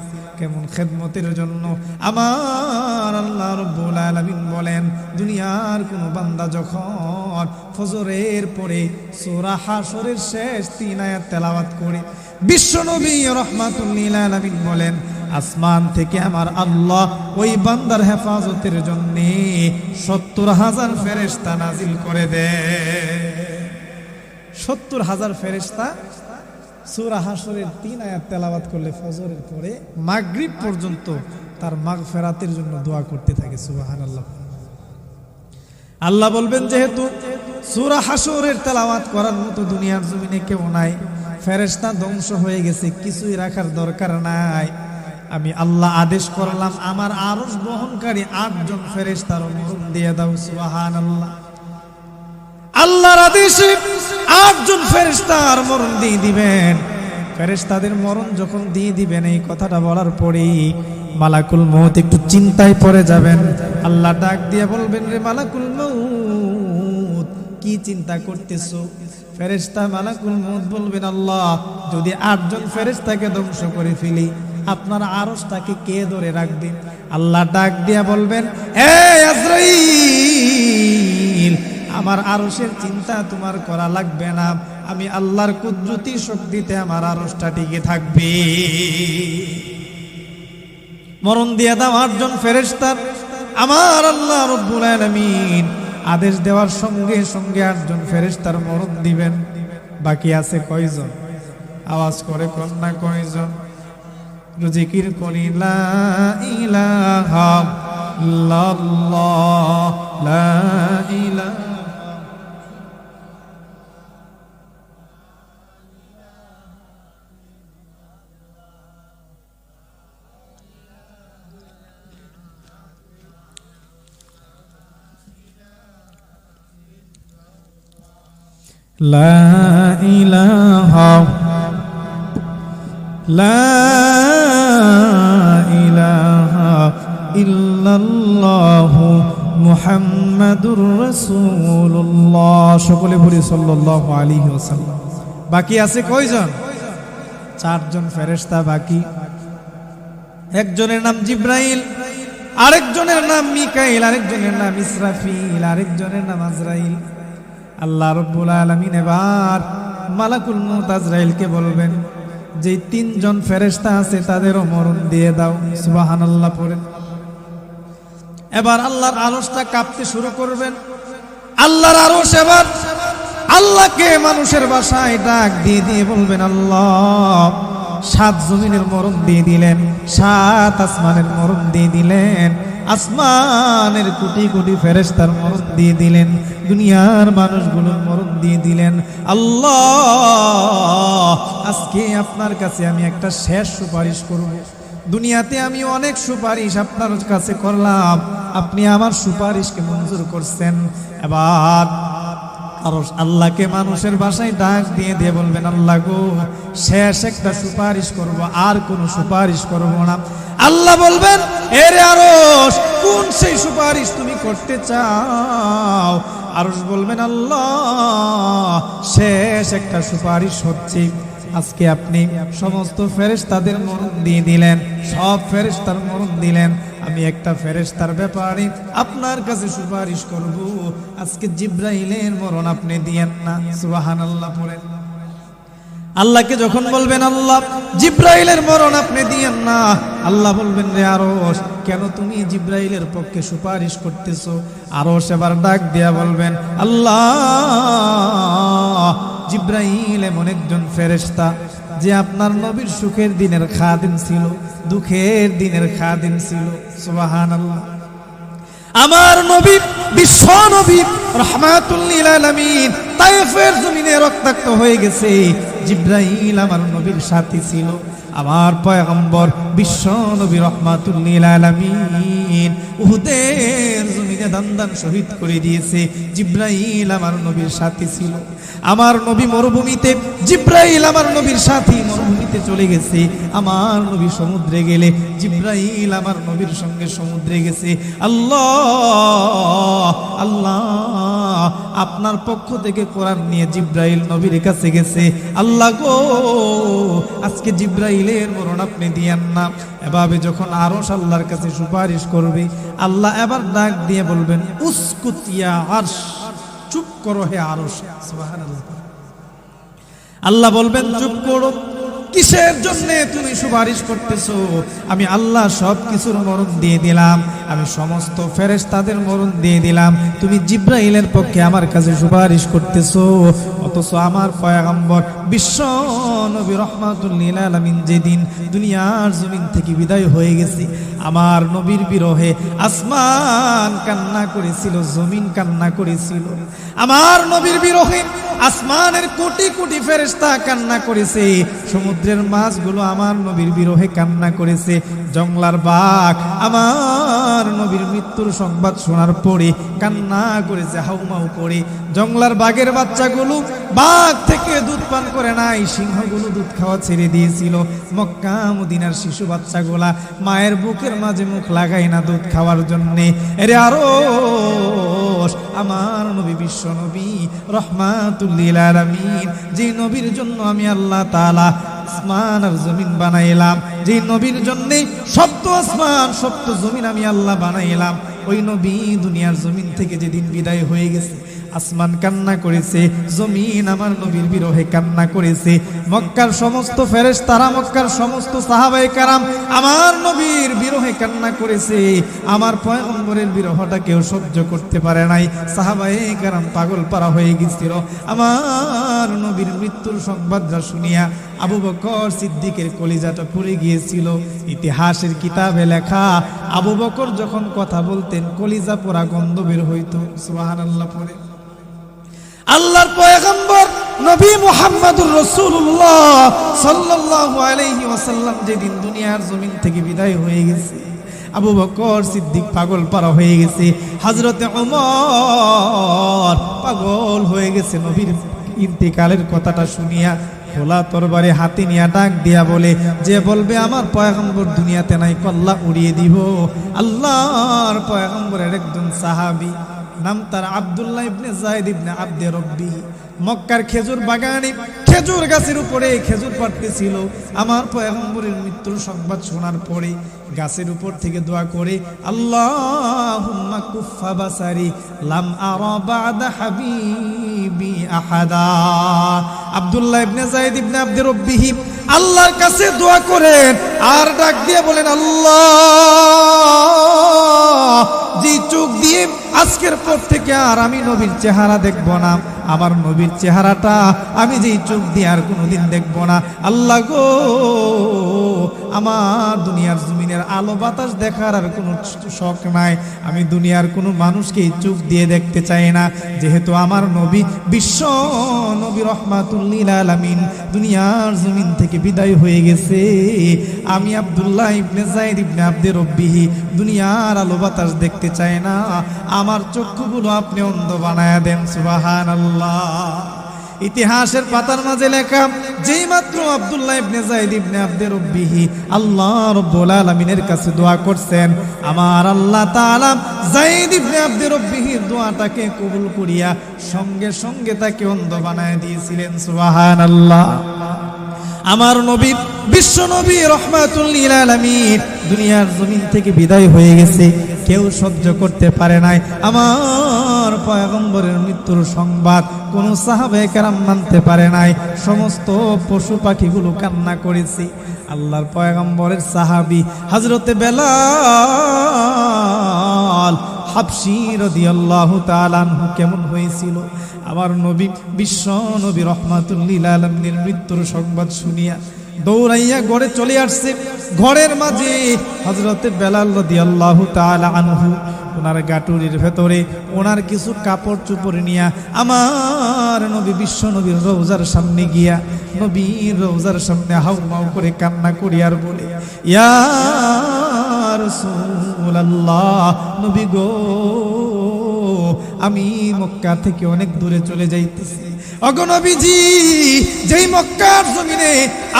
কেমন খেদমতের জন্য? আমার আল্লাহ রব্বুল আলামিন বলেন, দুনিয়ার কোন বান্দা যখন ফজরের পরে সূরা হাশরের শেষ 3 আয়াত তেলাওয়াত করে, বিশ্বনবী রাহমাতুল লিল আলামিন বলেন, আসমান থেকে আমার আল্লাহ ওই বান্দার হেফাজতের জন্য 70,000 ফেরেশতা নাজিল করে দেয়। 70,000 ফেরেশতা সূরা হাশরের 3 আয়াত তেলাওয়াত করলে ফজরের পরে মাগরিব পর্যন্ত তার মাগফিরাতের জন্য দোয়া করতে থাকে। সুবহানাল্লাহ। আল্লাহ বলবেন, যেহেতু সূরা হাশরের তেলাওয়াত করার মতো দুনিয়ার জমিনে কেউ নাই, ফেরেশতা ধ্বংস হয়ে গেছে, কিছুই রাখার দরকার নাই, আমি আল্লাহ আদেশ করলাম আমার আরশ বহনকারী 8 জন ফেরেশতার মরণ দিয়ে দাও। সুবহানাল্লাহ। আল্লাহর আদেশে 8 জন ফেরেশতার মরণ দিয়ে দিবেন। ফেরেশতাদের মরণ যখন দিয়ে দিবেন, এই কথাটা বলার পরেই মালাকুল মউত একটু চিন্তায় পড়ে যাবেন। আল্লাহ ডাক দিয়ে বলবেন, রে মালাকুল মউত, কি চিন্তা করতেছো? ফেরেশতা মালাকুল মউত বলবেন, আল্লাহ যদি 8 জন ফেরেশতাকে ধ্বংস করে ফেলি, আপনার আরশটাকে কে ধরে রাখবে? আল্লাহ ডাক দিয়া বলবেন, এ আজরাইল, আমার আরশের চিন্তা তোমার করা লাগবে না, আমি আল্লাহর কুদরতি শক্তিতে আমার আরশটা টিকে থাকবে। মরণ দিয়ে দাও 8 জন ফেরেশতা। আমার আল্লাহ রব্বুল আলামিন আদেশ দেওয়ার সঙ্গে সঙ্গে 8 জন ফেরেশতার মরণ দিবেন। বাকি আছে কয়জন? আওয়াজ করে কন্যা কয়জন? জিকির করি লা ইলাহা ইল্লাল্লাহ লা ইলাহা لا إله لا إله إلا الله محمد رسول الله সকলে বলি সাল্লাল্লাহু আলাইহি ওয়াসাল্লাম। বাকি আছে কয়জন? চারজন ফেরেশতা বাকি। একজনের নাম জিব্রাইল, আরেকজনের নাম মিকাইল, আরেকজনের নাম ইসরাফিল, আরেকজনের নাম আজরাইল। আল্লাহ রাব্বুল আলামিন এবার মালাকুল মউত আজরাইলকে বলবেন যে তিনজন ফেরেশতা আছে তাদেরও মরণ দিয়ে দাও। সুবহানাল্লাহ পড়েন। এবার আল্লাহর আরশটা কাঁপতে শুরু করবেন। আল্লাহর আরশ এবার আল্লাহকে মানুষের ভাষায় ডাক দিয়ে দিয়ে বলবেন, আল্লাহ 7 জমিনের মরণ দিয়ে দিলেন, 7 আসমানের মরণ দিয়ে দিলেন, আসমানের কোটি কোটি ফেরেশতার মরণ দিয়ে দিলেন, দুনিয়ার মানুষগুলোর মরণ দিয়ে দিলেন। আল্লাহ, আজকে আপনার কাছে আমি একটা শেষ সুপারিশ করব। দুনিয়াতে আমি অনেক সুপারিশ আপনার কাছে করলাম, আপনি আমার সুপারিশকে মঞ্জুর করছেন। এবার আল্লাহকে মানুষের ভাষায় ডাক দিয়ে দিয়ে বলবেন, আল্লাহ গো, শেষ একটা সুপারিশ করব, আর কোনো সুপারিশ করব না। আল্লাহ বলবেন, এরে আরশ, কোন সেই সুপারিশ তুমি করতে চাও? আরশ বলবেন, আল্লাহ, শেষ একটা সুপারিশ হচ্ছে, আজকে আপনি সমস্ত ফেরেশতাদের মরণ দিয়ে দিলেন, সব ফেরেশতার মরণ দিলেন, আমি একটা ফেরেশতার ব্যাপারে আপনার কাছে সুপারিশ করব, আজকে জিব্রাইলের মরণ আপনি দিয়েন না। সুবহানাল্লাহ পড়েন। আল্লাহকে যখন বলবেন, আল্লাহ, জিব্রাইলের মরণ আপনি দিয়েন না, আল্লাহ বলবেন, রে আরশ, কেন তুমি জিব্রাইলের পক্ষে সুপারিশ করতেছো? আরশ এবার ডাক দিয়া বলবেন, আল্লাহ, জিব্রাইল এমন একজন ফেরেশতা যে আপনার নবীর সুখের দিনের খাদিম ছিল, দুঃখের দিনের খাদিম ছিল। সুবহানাল্লাহ। আমার নবী, বিশ্ব নবী রাহমাতুল লিল আলামিন তায়েফের জমিনে রক্তাক্ত হয়ে গেছে, জিব্রাইল আমার নবীর সাথী ছিল। আমার পয়গম্বর বিশ্ব নবী রাহমাতুল লিল আলামিন উহুদের জমিনে দান শহীদ করে দিয়েছে, জিব্রাইল আমার নবীর সাথী ছিল। আমার নবী মরুভূমিতে, জিব্রাইল আমার নবীর সাথী মরুভূমিতে চলে গেছে। আমার নবী সমুদ্রে গেলে জিব্রাইল আমার নবীর সঙ্গে সমুদ্রে গেছে। আল্লাহ, আল্লাহ, আপনার পক্ষ থেকে কোরআন নিয়ে জিব্রাইল নবীর কাছে গেছে। আল্লাহ গো, আজকে জিব্রাইলের মরণ আপনি দিয়েন না। এভাবে যখন আরশ আল্লাহর কাছে সুপারিশ করবে, আল্লাহ এবার ডাক দিয়ে বলবেন, উসকুত ইয়া আরশ, চুপ করো হে আরশ। সুবহানাল্লাহ। আল্লাহ বলবেন, চুপ করো, কিসের জন্য তুমি সুপারিশ করতেছো? আমি আল্লাহ সব কিছুর মরণ দিয়ে দিলাম, আমি সমস্ত ফেরেশতাদের মরণ দিয়ে দিলাম, তুমি জিব্রাইলের পক্ষে আমার কাছে সুপারিশ করতেছো। অথচ আমার পয়গম্বর বিশ্ব নবী রাহমাতুল লিল আলামিন যেদিন দুনিয়ার জমিন থেকে বিদায় হয়ে গেছে, আমার নবীর বিরহে আসমান কান্না করেছিল, জমিন কান্না করেছিল। আমার নবীর বিরহে আসমানের কোটি কোটি ফেরেশতা কান্না করেছে, সমুদ্রের মাছগুলো আমার নবীর বিরহে কান্না করেছে, জংলার বাঘ আমার নবীর মৃত্যুর সংবাদ শোনার পরে কান্না করেছে হাউমাউ করে। জংলার বাঘের বাচ্চাগুলো বাঘ থেকে দুধ পান করে নাই, সিংহগুলো দুধ খাওয়া ছেড়ে দিয়েছিল। মক্কা মদিনার শিশু বাচ্চাগুলা মায়ের বুকের মাঝে মুখ লাগায় না দুধ খাওয়ার জন্যে। এরে আরশ, আমার নবী বিশ্ব নবী রাহমাতুল লিল আলামিন, যে নবীর জন্য আমি আল্লাহ তাআলা আসমান আর জমিন বানাইলাম, যে নবীর জন্য সপ্ত আসমান সপ্ত জমিন আমি আল্লাহ বানাইলাম, ওই নবী দুনিয়ার জমিন থেকে যেদিন বিদায় হয়ে গেছে, আসমান কান্না করেছে, জমিন আমার নবীর বিরহে কান্না করেছে। মক্কার সমস্ত ফেরেশতারা, মক্কার সমস্ত সাহাবায়ে কেরাম আমার নবীর বিরহে কান্না করেছে। আমার পয়গম্বরের বিরহটা কেউ সহ্য করতে পারে নাই, সাহাবায়ে কেরাম পাগল পারা হয়ে গেছিল। আমার আমার নবীর মৃত্যুর সংবাদটা শুনিয়া আবু বকর সিদ্দিকের কলিজাটা পুড়ে গিয়েছিল। ইতিহাসের কিতাবে লেখা, আবু বকর যখন কথা বলতেন কলিজা পোড়া গন্ধ বের হইতো। সুবহানাল্লাহ পড়ে। আল্লাহর পয়গম্বর নবী মুহাম্মদুর রাসূলুল্লাহ সাল্লাল্লাহু আলাইহি ওয়াসাল্লাম যেদিন দুনিয়ার জমিন থেকে বিদায় হয়ে গেছে, আবু বকর সিদ্দিক পাগল পারা হয়ে গেছে, হযরতে ওমর পাগল হয়ে গেছে নবীর ইন্তেকালের কথাটা শুনিয়া। খোলা তরবারি হাতে নিয়ে ডাক দিয়া বলে, যে বলবে আমার পয়গম্বর দুনিয়াতে নাই কল্লা উড়িয়ে দিব। আল্লাহর পয়গম্বরের একজন সাহাবী, নাম তার আব্দুল্লাহ ইবনে যায়েদ ইবনে আব্দে রব্বি, মক্কার খেজুর বাগানে খেজুর গাছের উপরে খেজুর পাড়তেছিল। আমার পয়গম্বরের মৃত্যুর সংবাদ শোনার পরে গাছের উপর থেকে দোয়া করে, আল্লাহুম্মা কুফফা বাসারি লাম আরা বাদা হাবিবি আহাদা। আব্দুল্লাহ ইবনে যায়েদ ইবনে আব্দে রব্বি আল্লাহর কাছে দোয়া করেন আর ডাক দিয়ে বলেন, আল্লাহ, যে চোখ দিয়ে আজকের পর থেকে আর আমি নবীর চেহারা দেখব না, আমার নবীর চেহারাটা আমি যেই চোখ দিয়ে আর কোনোদিন দেখব না। আল্লাহ গো, আমার দুনিয়ার জমিনের আলো বাতাস দেখার আর কোনো শখ নাই, আমি দুনিয়ার কোনো মানুষকে এই চোখ দিয়ে দেখতে চাই না। যেহেতু আমার নবী বিশ্ব নবী রহমাতুল লিল আলামিন দুনিয়ার জমিন থেকে বিদায় হয়ে গেছে, আমি আব্দুল্লাহ ইবনে যায়েদ ইবনে আব্দে রব্বি দুনিয়ার আলো বাতাস দেখতে চাই না, আমার চক্ষুগুলো আপনি অন্ধ বানায়া দেন। সুবহানাল্লাহ। ইতিহাসের পাতার মাঝে লেখা, যেই মাত্র আব্দুল্লাহ ইবনে যায়েদ ইবনে আব্দে রব্বি আল্লাহ রাব্বুল আলামিনের কাছে দোয়া করছেন, আমার আল্লাহ তাআলা যায়েদ ইবনে আব্দে রব্বির দোয়াটাকে কবুল করিয়া সঙ্গে সঙ্গে তাকে অন্ধ বানায় দিয়েছিলেন। সুবহানাল্লাহ। আমার নবী বিশ্ব নবী রাহমাতুল লিল আলামিন দুনিয়ার জমিন থেকে বিদায় হয়ে গেছে, কেউ সহ্য করতে পারে নাই আমার পয়গম্বরের মৃত্যুর সংবাদ। কোন সাহাবায়ে কেরাম মানতে পারে নাই, সমস্ত পশু পাখিগুলো কান্না করেছে। আল্লাহর পয়গম্বরের সাহাবী হযরতে বেলাল হাবশী রাদিয়াল্লাহু তাআলা আনহু কেমন হয়েছিল? আমার নবী বিশ্ব নবী রাহমাতুল লিল আলামিনের মৃত্যুর সংবাদ শুনিয়া দৌড়াইয়া ঘরে চলে আসছে। ঘরের মাঝে হযরতে বেলাল রাদিয়াল্লাহু তাআলা আনহু ওনার গাটুরির ভেতরে ওনার কিছু কাপড় চোপড় নিয়া আমার নবী বিশ্ব নবীর রওজার সামনে গিয়া নবীর রওজার সামনে হাউমাউ করে কান্না করি আর বলে, ইয়া রাসূলুল্লাহ, নবী গো, আমি মক্কা থেকে অনেক দূরে চলে যাইতেছি। ওগো নবীজি, যেই মক্কার জমিনে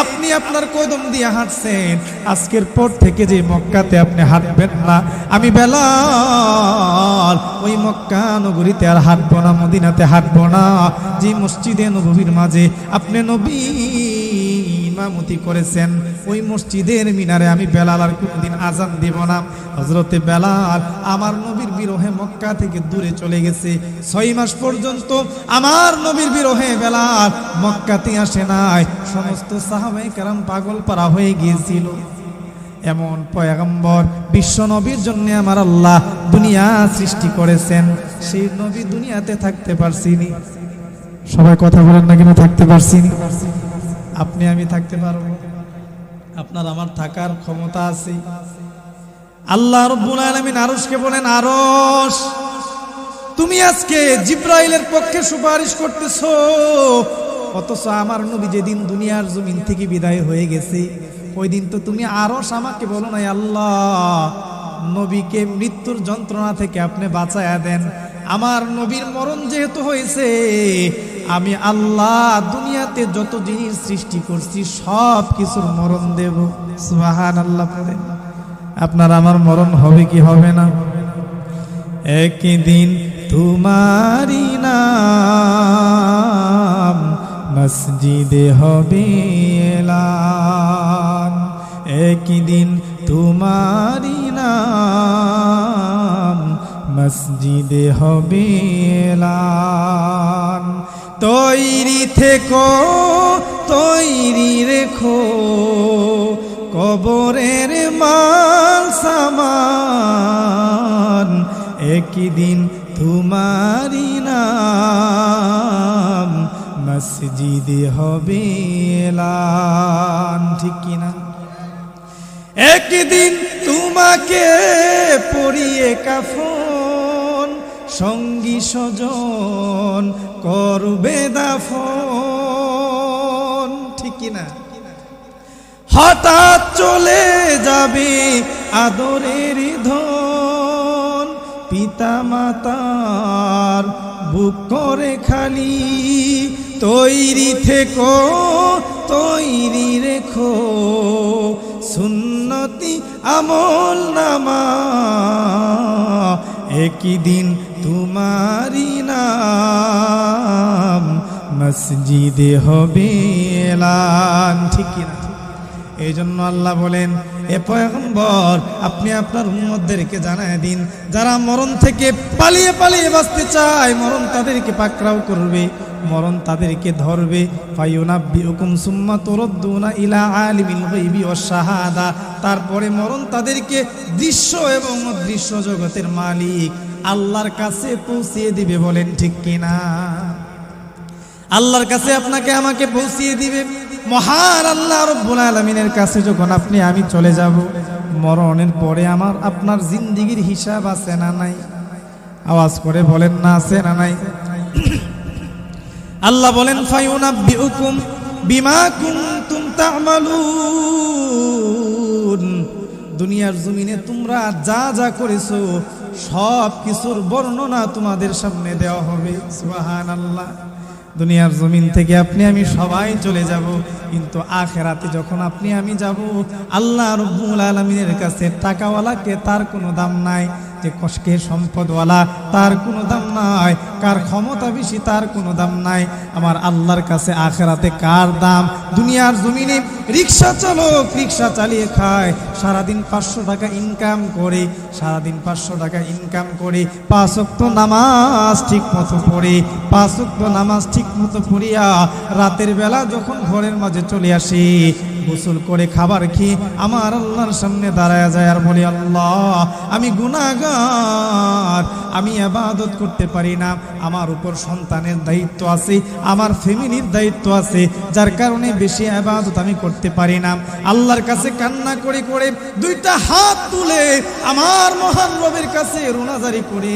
আপনি আপনার কদম দিয়ে হাঁটছেন, আজকের পর থেকে যে মক্কাতে আপনি হাঁটবেন না, আমি বেলাল ওই মক্কা নগরীতে আর হাঁটবো না, মদিনাতে হাঁটবো না। যে মসজিদে নববীর মাঝে আপনি নবী ইমামতি করেছেন, ওই মসজিদের মিনারে আমি বেলাল আর কোনদিন আজান দিব না। হযরতে বেলাল আমার নবীর বিরহে মক্কা থেকে দূরে চলে গেছে। 6 মাস পর্যন্ত আমার নবীর বিরহে বেলাল মক্কাতে আসে নাই। সমস্ত সাহাবায়ে কেরাম পাগল পারা হয়ে গিয়েছিল। এমন পয়গম্বর বিশ্ব নবীর জন্য আমার আল্লাহ দুনিয়া সৃষ্টি করেছেন, সেই নবী দুনিয়াতে থাকতে পারছিনি। সবাই কথা বলেন না কেন? থাকতে পারছিনি। আপনি আমি থাকতে পারবো? আপনার আমার থাকার ক্ষমতা আছে। আল্লাহ রাব্বুল আলামিন আরশকে বলেন, আরশ, তুমি আজকে জিবরাইলের পক্ষে সুপারিশ করতেছো, অথচ আমার নবী যেদিন দুনিয়ার জমিন থেকে বিদায় হয়ে গেছে ওই দিন তো তুমি আরশ আমাকে বলো নাই, আল্লাহ নবীকে মৃত্যুর যন্ত্রণা থেকে আপনি বাঁচায়া দেন। আমার নবীর মরণ যেহেতু হয়েছে, আমি আল্লাহ দুনিয়াতে যত জিনিস সৃষ্টি করছি সব কিছুর মরণ দেব। সুবহানাল্লাহ পড়েন। আপনার আমার মরণ হবে কি হবে না? একদিন তোমারি নাম মসজিদে হবে এলান, একদিন তোমারি নাম মসজিদে হবে এলান। তৈরি থেকো, তৈরি রেখো কবরের মাল সামান, একদিন তোমারি নাম মসজিদে হবে এলান, ঠিক কিনা? একদিন তোমাকে পরিয়ে কাফন, সঙ্গী স্বজন করবে দাফন, ঠিক কিনা? হঠাৎ চলে যাবে আদরের ধন, পিতা মাতার বুক করে খালি, তৈরি থেকো তৈরি রেখো সুন্নতি আমল নামা, একই দিন তোমারি নাম মসজিদে হবে এলান, ঠিক কিনা? এই জন্য আল্লাহ বলেন, এ পয়গম্বর আপনি আপনার উম্মতদেরকে জানায় দিন, যারা মরণ থেকে পালিয়ে পালিয়ে বাঁচতে চায় মরণ তাদেরকে পাকড়াও করবে, মরণ তাদেরকে ধরবে। ফায়ুনাব্বিউকুম সুম্মা তুরদ্দুনা ইলা আলিমিল গায়বি ওয়াশ শাহাদা, তারপরে মরণ তাদেরকে দৃশ্য এবং অদৃশ্য জগতের মালিক আল্লাহর কাছে পৌঁছিয়ে দিবে। বলেন ঠিক কিনা? আল্লাহর কাছে আপনাকে আমাকে পৌঁছিয়ে দিবে। মহান আল্লাহ রাব্বুল আলামিনের কাছে যখন আপনি আমি চলে যাব, মরণের পরে আমার আপনার জিন্দেগির হিসাব আছে না নাই? আওয়াজ করে বলেন না, আছে না নাই? আল্লাহ বলেন, ফায়ুনাব্বিউকুম বিমা কুনতুম তা'মালুন, দুনিয়ার জমিনে তোমরা যা যা করেছো সব কিছুর বর্ণনা তোমাদের সামনে দেওয়া হবে। সুবহানাল্লাহ। দুনিয়ার জমিন থেকে আপনি আমি সবাই চলে যাব, কিন্তু আখেরাতে যখন আপনি আমি যাব, আল্লাহ রাব্বুল আলামিনের কাছে টাকাওয়ালাকে তার কোনো দাম নাই, যে কষ্টের সম্পদওয়ালা তার কোনো দাম নাই, কার ক্ষমতা বেশি তার কোনো দাম নাই। আমার আল্লাহর কাছে আখেরাতে কার দাম? দুনিয়ার জমিনে রিক্সা চালক রিক্সা চালিয়ে খায়, সারাদিন 500 টাকা ইনকাম করে, সারাদিন 500 টাকা ইনকাম করে 5 ওয়াক্ত নামাজ ঠিক মতো পড়ে, 5 ওয়াক্ত নামাজ ঠিক মতো পড়িয়া রাতের বেলা যখন ঘরের মাঝে চলে আসে, গোসল করে খাবার খেয়ে আমার আল্লাহর সামনে দাঁড়ায় যায় আর বলে, আল্লাহ আমি গুনাহগার, আমি ইবাদত করতে পারি না, আমার উপর সন্তানের দায়িত্ব আছে, আমার ফ্যামিলির দায়িত্ব আছে, যার কারণে বেশি ইবাদত আমি করতে পারি না। আল্লাহর কাছে কান্না করে করে 2টা হাত তুলে আমার মহান রবের কাছে রোনাজারি করে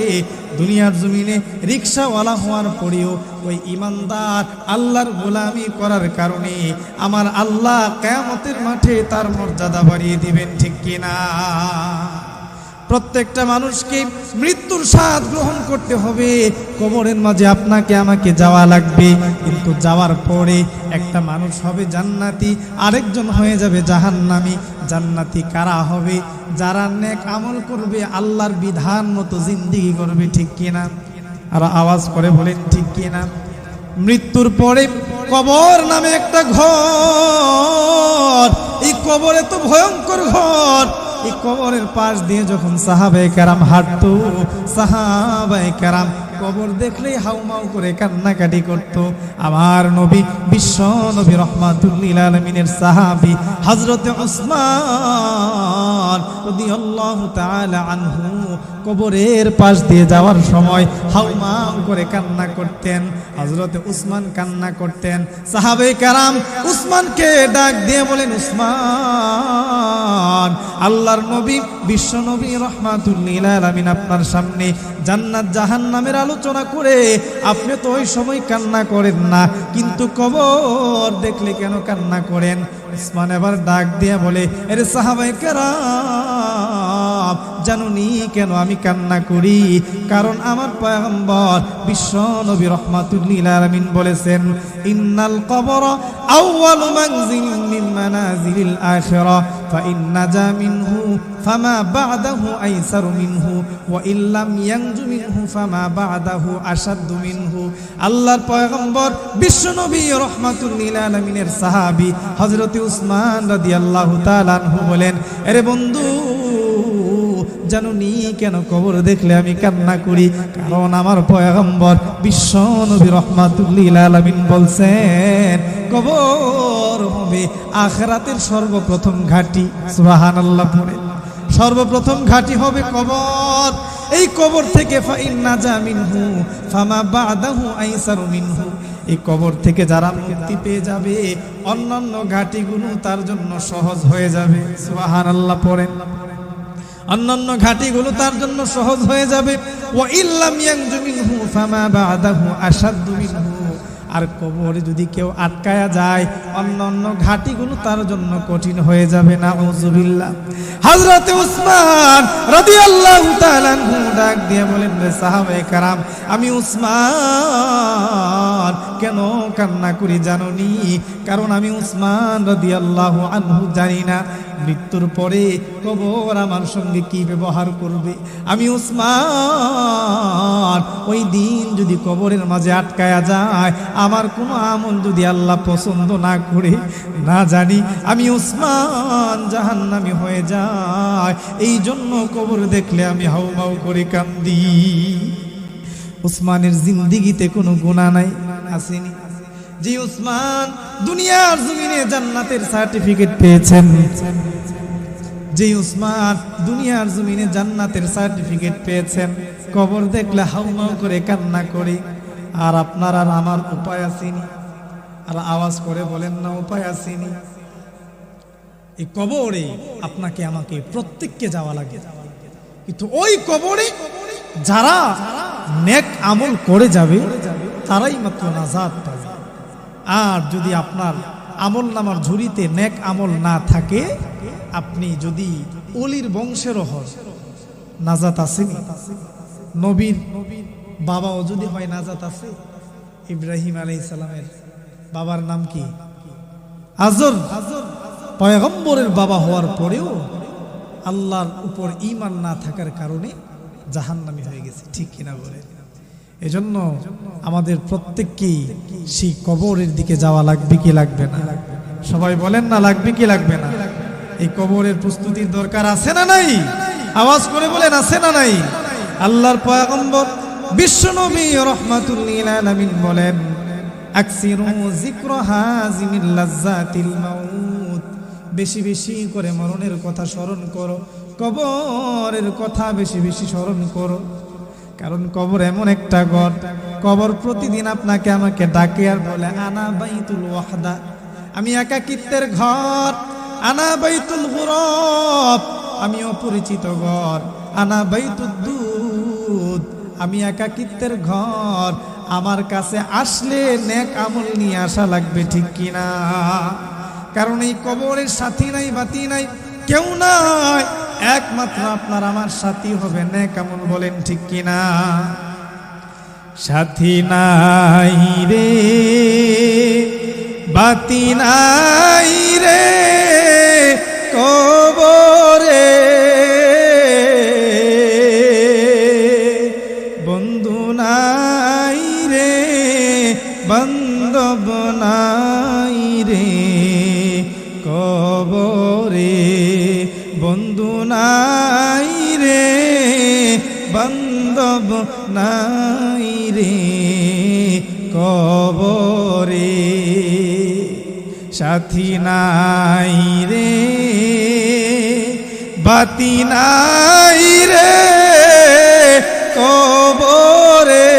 দুনিয়ার জমিনে রিক্সাওয়ালা হওয়ার পরেও ওই ইমানদার আল্লাহর গোলামি করার কারণে আমার আল্লাহ কিয়ামতের মাঠে তার মর্যাদা বাড়িয়ে দিবেন, ঠিক কিনা? প্রত্যেকটা মানুষকে মৃত্যুর স্বাদ গ্রহণ করতে হবে, কবরের মাঝে আপনাকে আমাকে যাওয়া লাগবে, কিন্তু যাওয়ার পরে একটা মানুষ হবে জান্নাতি, আরেকজন হয়ে যাবে জাহান্নামী। জান্নাতি কারা হবে? যারা নেক আমল করবে, আল্লাহর বিধান মতো জিন্দেগি করবে, ঠিক কিনা? আর আওয়াজ করে বলেন ঠিক কিনা? মৃত্যুর পরে কবর নামে একটা ঘর, এই কবরে তো ভয়ঙ্কর ঘর। এই কবরের পাশ দিয়ে যখন সাহাবায়ে কেরাম হাঁটতো, সাহাবায়ে কেরাম কবর দেখলেই হাউমাউ করে কান্নাকাটি করত। আমার নবী বিশ্ব নবী রাহমাতুল লিল আলামিনের সাহাবী হযরতে উসমান রাদিয়াল্লাহু তাআলা আনহু কবরের পাশ দিয়ে যাওয়ার সময় হাউমাউ করে কান্না করতেন। হযরতে উসমান কান্না করতেন। সাহাবায়ে কেরাম উসমানকে ডাক দিয়ে বলেন, উসমান, আল্লাহর নবী বিশ্ব নবী রাহমাতুল লিল আলামিন আপনার সামনে জান্নাত জাহান্নামের আলোচনা করে আপনি তো ওই সময় কান্না করেন না, কিন্তু কবর দেখলে কেন কান্না করেন? উসমান এবার ডাক দিয়ে বলে, আরে সাহাবায়ে কেরাম, জানুনি কেন আমি কান্না করি? কারণ আমার পয়গম্বর বিশ্ব নবী রাহমাতুল লিল আলামিন বলেছেন, ইন্নাল কবর আউয়ালু মানজিলিন মিন মানাজিলিল আখিরাহ ফাইন নাজা মিনহু ফামা বা'দাহু আইসারু মিনহু ওয়া ইল্লাম ইয়ানজু মিনহু ফামা বা'দাহু আশাদ্দু মিনহু। আল্লাহর পয়গম্বর বিশ্ব নবী রাহমাতুল লিল আলামিনের সাহাবী হযরত উসমান রাদিয়াল্লাহু তাআলা আনহু বলেন, আরে বন্ধু, জানুনি কেন কবর দেখলে আমি কান্না করি? কারণ আমার পয়গম্বর বিশ্ব নবী রাহমাতুল লিল আলামিন বলছেন, কবর হবে আখিরাতের সর্বপ্রথম ঘাঁটি। সুবহানাল্লাহ পড়ে। সর্বপ্রথম ঘাঁটি হবে কবর। এই কবর থেকে ফাইন নাজা মিনহু ফামা বা'দাহু আইসারু মিনহু, এই কবর থেকে যারা মুক্তি পেয়ে যাবে অন্যান্য ঘাটিগুলো তার জন্য সহজ হয়ে যাবে। সুবহানাল্লাহ পড়েন। অন্যান্য ঘাটিগুলো তার জন্য সহজ হয়ে যাবে। ওয়া ইল্লাম ইয়ানজু মিনহু ফামা বা'দাহু আশাদ্দু মিনহু। আর কবরে যদি কেউ আটকায়া যায় অন্যান্য ঘাটিগুলো তার জন্য কঠিন হয়ে যাবে। নাউযুবিল্লাহ। হযরতে উসমান রাদিয়াল্লাহু তাআলা আনহু ডাক দিয়ে বলেন, রে সাহাবায়ে কেরাম, আমি উসমান কেন কান্না করি জানোনি? কারণ আমি উসমান রাদিয়াল্লাহু আনহু জানি না মৃত্যুর পরে কবর আমার সঙ্গে কি ব্যবহার করবে। আমি উসমান ওই দিন যদি কবরের মাঝে আটকায়া যায়, আমার কোনো আমল যদি আল্লাহ পছন্দ না করে, না জানি আমি উসমান জাহান্নামী হয়ে যায়। এই জন্য কবর দেখলে আমি হাউমাউ করে কান্দি। উসমানের জিন্দিগিতে কোনো গুনাহ নাই, আসেনি? যে উসমান দুনিয়ার জমিনে জান্নাতের সার্টিফিকেট পেয়েছেন, যে উসমান দুনিয়ার জমিনে জান্নাতের সার্টিফিকেট পেয়েছেন, কবর দেখলে হাউমাউ করে কান্না করে। আর আপনার আর আমার উপায় আসেনি? আর আওয়াজ করে বলেন না, উপায় আসেনি? এই কবরে আপনাকে আমাকে প্রত্যেককে যাওয়া লাগে, কিন্তু ওই কবরে যারা নেক আমল করে যাবে তারাই মাত্র নাজাত পাবে। আর যদি আপনার আমল নামার ঝুড়িতে নেক আমল না থাকে, আপনি যদি ওলির বংশেরও হন, নাজাত আসেনি? নবীর বাবাও যদি হয়, নাজাত আছে? ইব্রাহিম আলাইহিস সালামের বাবার নাম কি? আজর। পয়গম্বরের বাবা হওয়ার পরেও আল্লাহর উপর ঈমান না থাকার কারণে জাহান্নামী হয়ে গেছে, ঠিক কিনা বলে? এজন্য আমাদের প্রত্যেককেই সেই কবরের দিকে যাওয়া লাগবে কি লাগবে না? সবাই বলেন না, লাগবে কি লাগবে না? এই কবরের প্রস্তুতির দরকার আছে না নাই? আওয়াজ করে বলেন, আছে না নাই? আল্লাহর পয়গম্বর বিশ্বনবী রাহমাতুল লিল আলামিন বলেন, আকসিরু যিকরা হাযিমিল লাজ্জাতিল মাউত। বেশি বেশি করে মরণের কথা স্মরণ করো, কবরের কথা বেশি বেশি স্মরণ করো। কারণ কবর এমন একটা ঘর, কবর প্রতিদিন আপনাকে আমাকে ডাকে আর বলে, আনা বাইতুল ওয়াহদা, আমি একাকিত্বের ঘর। আনা বাইতুল গুরাব, আমি অপরিচিত ঘর। আনা বাইতুদ দুদ, আমি একাকিত্বের ঘর। আমার কাছে আসলে নেক আমল নিয়ে আসা লাগবে, ঠিক কিনা? কারণ এই কবরের সাথী নাই, বাতি নাই, কেউ নাই, একমাত্র আপনার আমার সাথী হবে নেক আমল। বলেন ঠিক কিনা? সাথী নাই রে, বাতি নাই রে কবরে, বন্ধু নাই রে, বান্ধব নাই রে কবরে, বন্ধু নাই রে, বান্ধব নাই রে কবরে, সাথী নাই রে, বাতি নাই রে কবরে,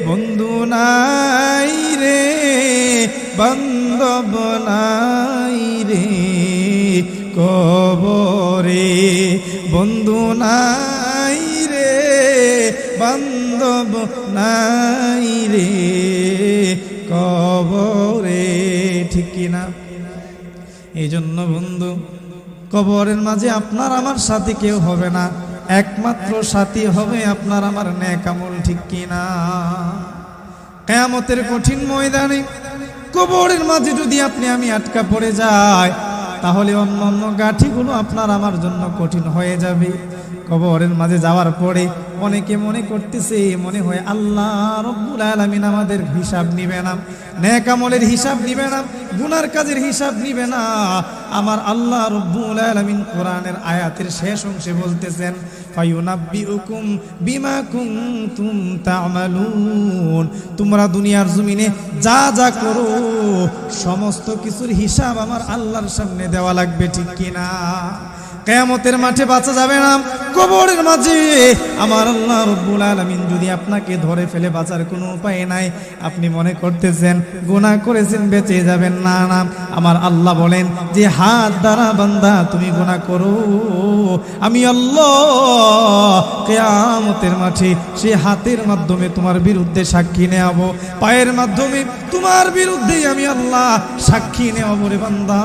বন্ধু নাই রে, বান্ধব নাই রে কবরে, বন্ধু নাই রে, বান্ধব নাই রে কবরে, ঠিক কিনা? এই জন্য বন্ধু, কবরের মাঝে আপনার আমার সাথে কেউ হবে না, একমাত্র সাথী হবে আপনার আমার নেক আমল, ঠিক কিনা? কিয়ামতের কঠিন ময়দানে কবরের মাঝে যদি আপনি আমি আটকা পড়ে যাই, তাহলে অন্য অন্য গাঠিগুলো আপনার আমার জন্য কঠিন হয়ে যাবে। কবরের মাঝে যাওয়ার পরে অনেকে মনে করতেছে, মনে হয় আল্লাহ রব্বুল আলামিন আমাদের হিসাব নিবে না, নেক আমলের হিসাব নিবে না, গুনার কাজের হিসাব নিবে না। আমার আল্লাহ রব্বুল আলামিন কোরআনের আয়াতের শেষ অংশে বলতেছেন, ফায়ুনাব্বিউকুম বিমা কুনতুম তা'মালুন। তোমরা দুনিয়ার জমিনে যা যা করো সমস্ত কিছুর হিসাব আমার আল্লাহর সামনে দেওয়া লাগবে, ঠিক কিনা? কিয়ামতের মাঠে বাঁচা যাবে না, কবরের মাঝে আমার আল্লাহ রব্বুল আলামিন যদি আপনাকে ধরে ফেলে বাঁচার কোনো উপায় নাই, আপনি মনে করতেছেন গুনাহ করেছেন বেঁচে যাবেন, না না, আমার আল্লাহ বলেন যে হাত দ্বারা বান্দা তুমি গুনাহ করো, আমি আল্লাহ কিয়ামতের মাঠে সেই হাতের মাধ্যমে তোমার বিরুদ্ধে সাক্ষী নেব, পায়ের মাধ্যমে তোমার বিরুদ্ধে আমি আল্লাহ সাক্ষী নেব রে বান্দা।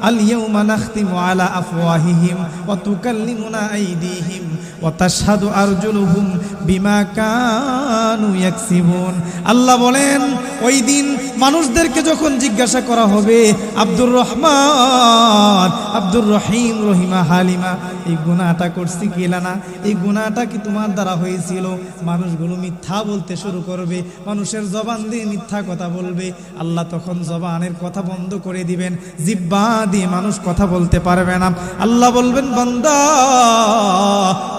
আল ইয়াউমা নাখতিমু আলা আফওয়াহিহিম ওয়া তুকাল্লিমুনা আইদিহিম ওয়া তাশহাদু আরজুলুহুম বিমা কানু ইয়াকসিবুন। আল্লাহ বলেন ওই দিন মানুষদেরকে যখন জিজ্ঞাসা করা হবে, আব্দুর রহমান, আব্দুর রহিম, রহিমা, হালিমা, এই গুনাহটা করছি কি না, এই গুনাহটা কি তোমার দ্বারা হয়েছিল? মানুষগুলো মিথ্যা বলতে শুরু করবে, মানুষের জবান দিয়ে মিথ্যা কথা বলবে। আল্লাহ তখন জবানের কথা বন্ধ করে দিবেন, জিহ্বা দিয়ে মানুষ কথা বলতে পারবে না। আল্লাহ বলবেন বান্দা,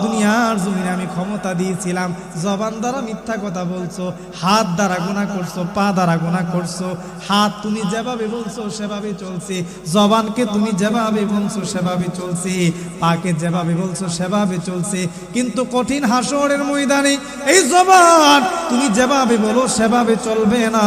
দুনিয়ার জমিনে আমি ক্ষমতা দিয়েছিলাম, জবান দ্বারা মিথ্যা কথা বলছো, হাত দ্বারা গুনাহ করছো, পা দ্বারা গুনাহ করছো। হাত তুমি যেভাবে বলছো সেভাবে চলছে, জবানকে তুমি যেভাবে বলছো সেভাবে চলছে, পাকে যেভাবে বলছো সেভাবে চলছে। কিন্তু কঠিন হাসরের ময়দানে এই জবান তুমি যেভাবে বলো সেভাবে চলবে না,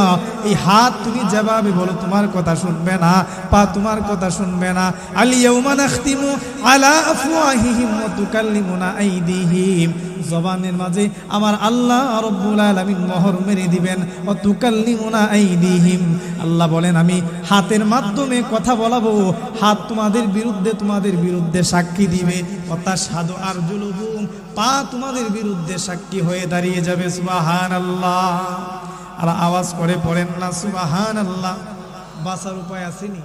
এই হাত তুমি যেভাবে বলো তোমার কথা শুনবে না, পা তোমার কথা শুনবে না। আল ইয়াউমা নাখতিমু আলা আফওয়াহিহিম ওয়া তুকাল্লিমুনা আইদিহিম, জবানের মাঝে আমার আল্লাহ রব্বুল আলামিন মোহর মেরে দিবেন। ওয়া তুকাল্লিমুনা আইদিহিম, আল্লাহ বলেন আমি হাতের মাধ্যমে কথা বলাবো, হাত তোমাদের বিরুদ্ধে সাক্ষী দিবে। ওয়া তাশহাদু আরজুলুহুম, পা তোমাদের বিরুদ্ধে সাক্ষী হয়ে দাঁড়িয়ে যাবে। সুবহানাল্লাহ। আর আওয়াজ করে পড়েন না সুবহানাল্লাহ। বাঁচার উপায় আসেনি?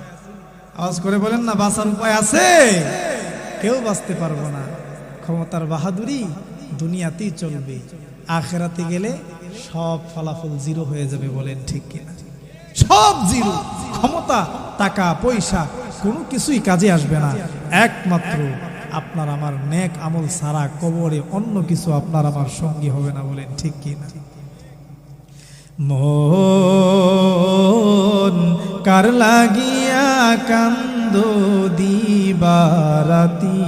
আওয়াজ করে বলেন না, বাঁচার উপায় আছে? কেউ বাঁচতে পারবো না। ক্ষমতার বাহাদুরি দুনিয়াতেই চলবে, আখেরাতে গেলে সব ফলাফল জিরো হয়ে যাবে। বলেন ঠিক কিনা? সব জিরো, ক্ষমতা, টাকা পয়সা কোনো কিছুই কাজে আসবে না। একমাত্র আপনার আমার নেক আমল সারা কবরে অন্য কিছু আপনার আমার সঙ্গী হবে না। বলেন ঠিক কিনা? মন কার লাগিয়া কান্দো দিবারাতি,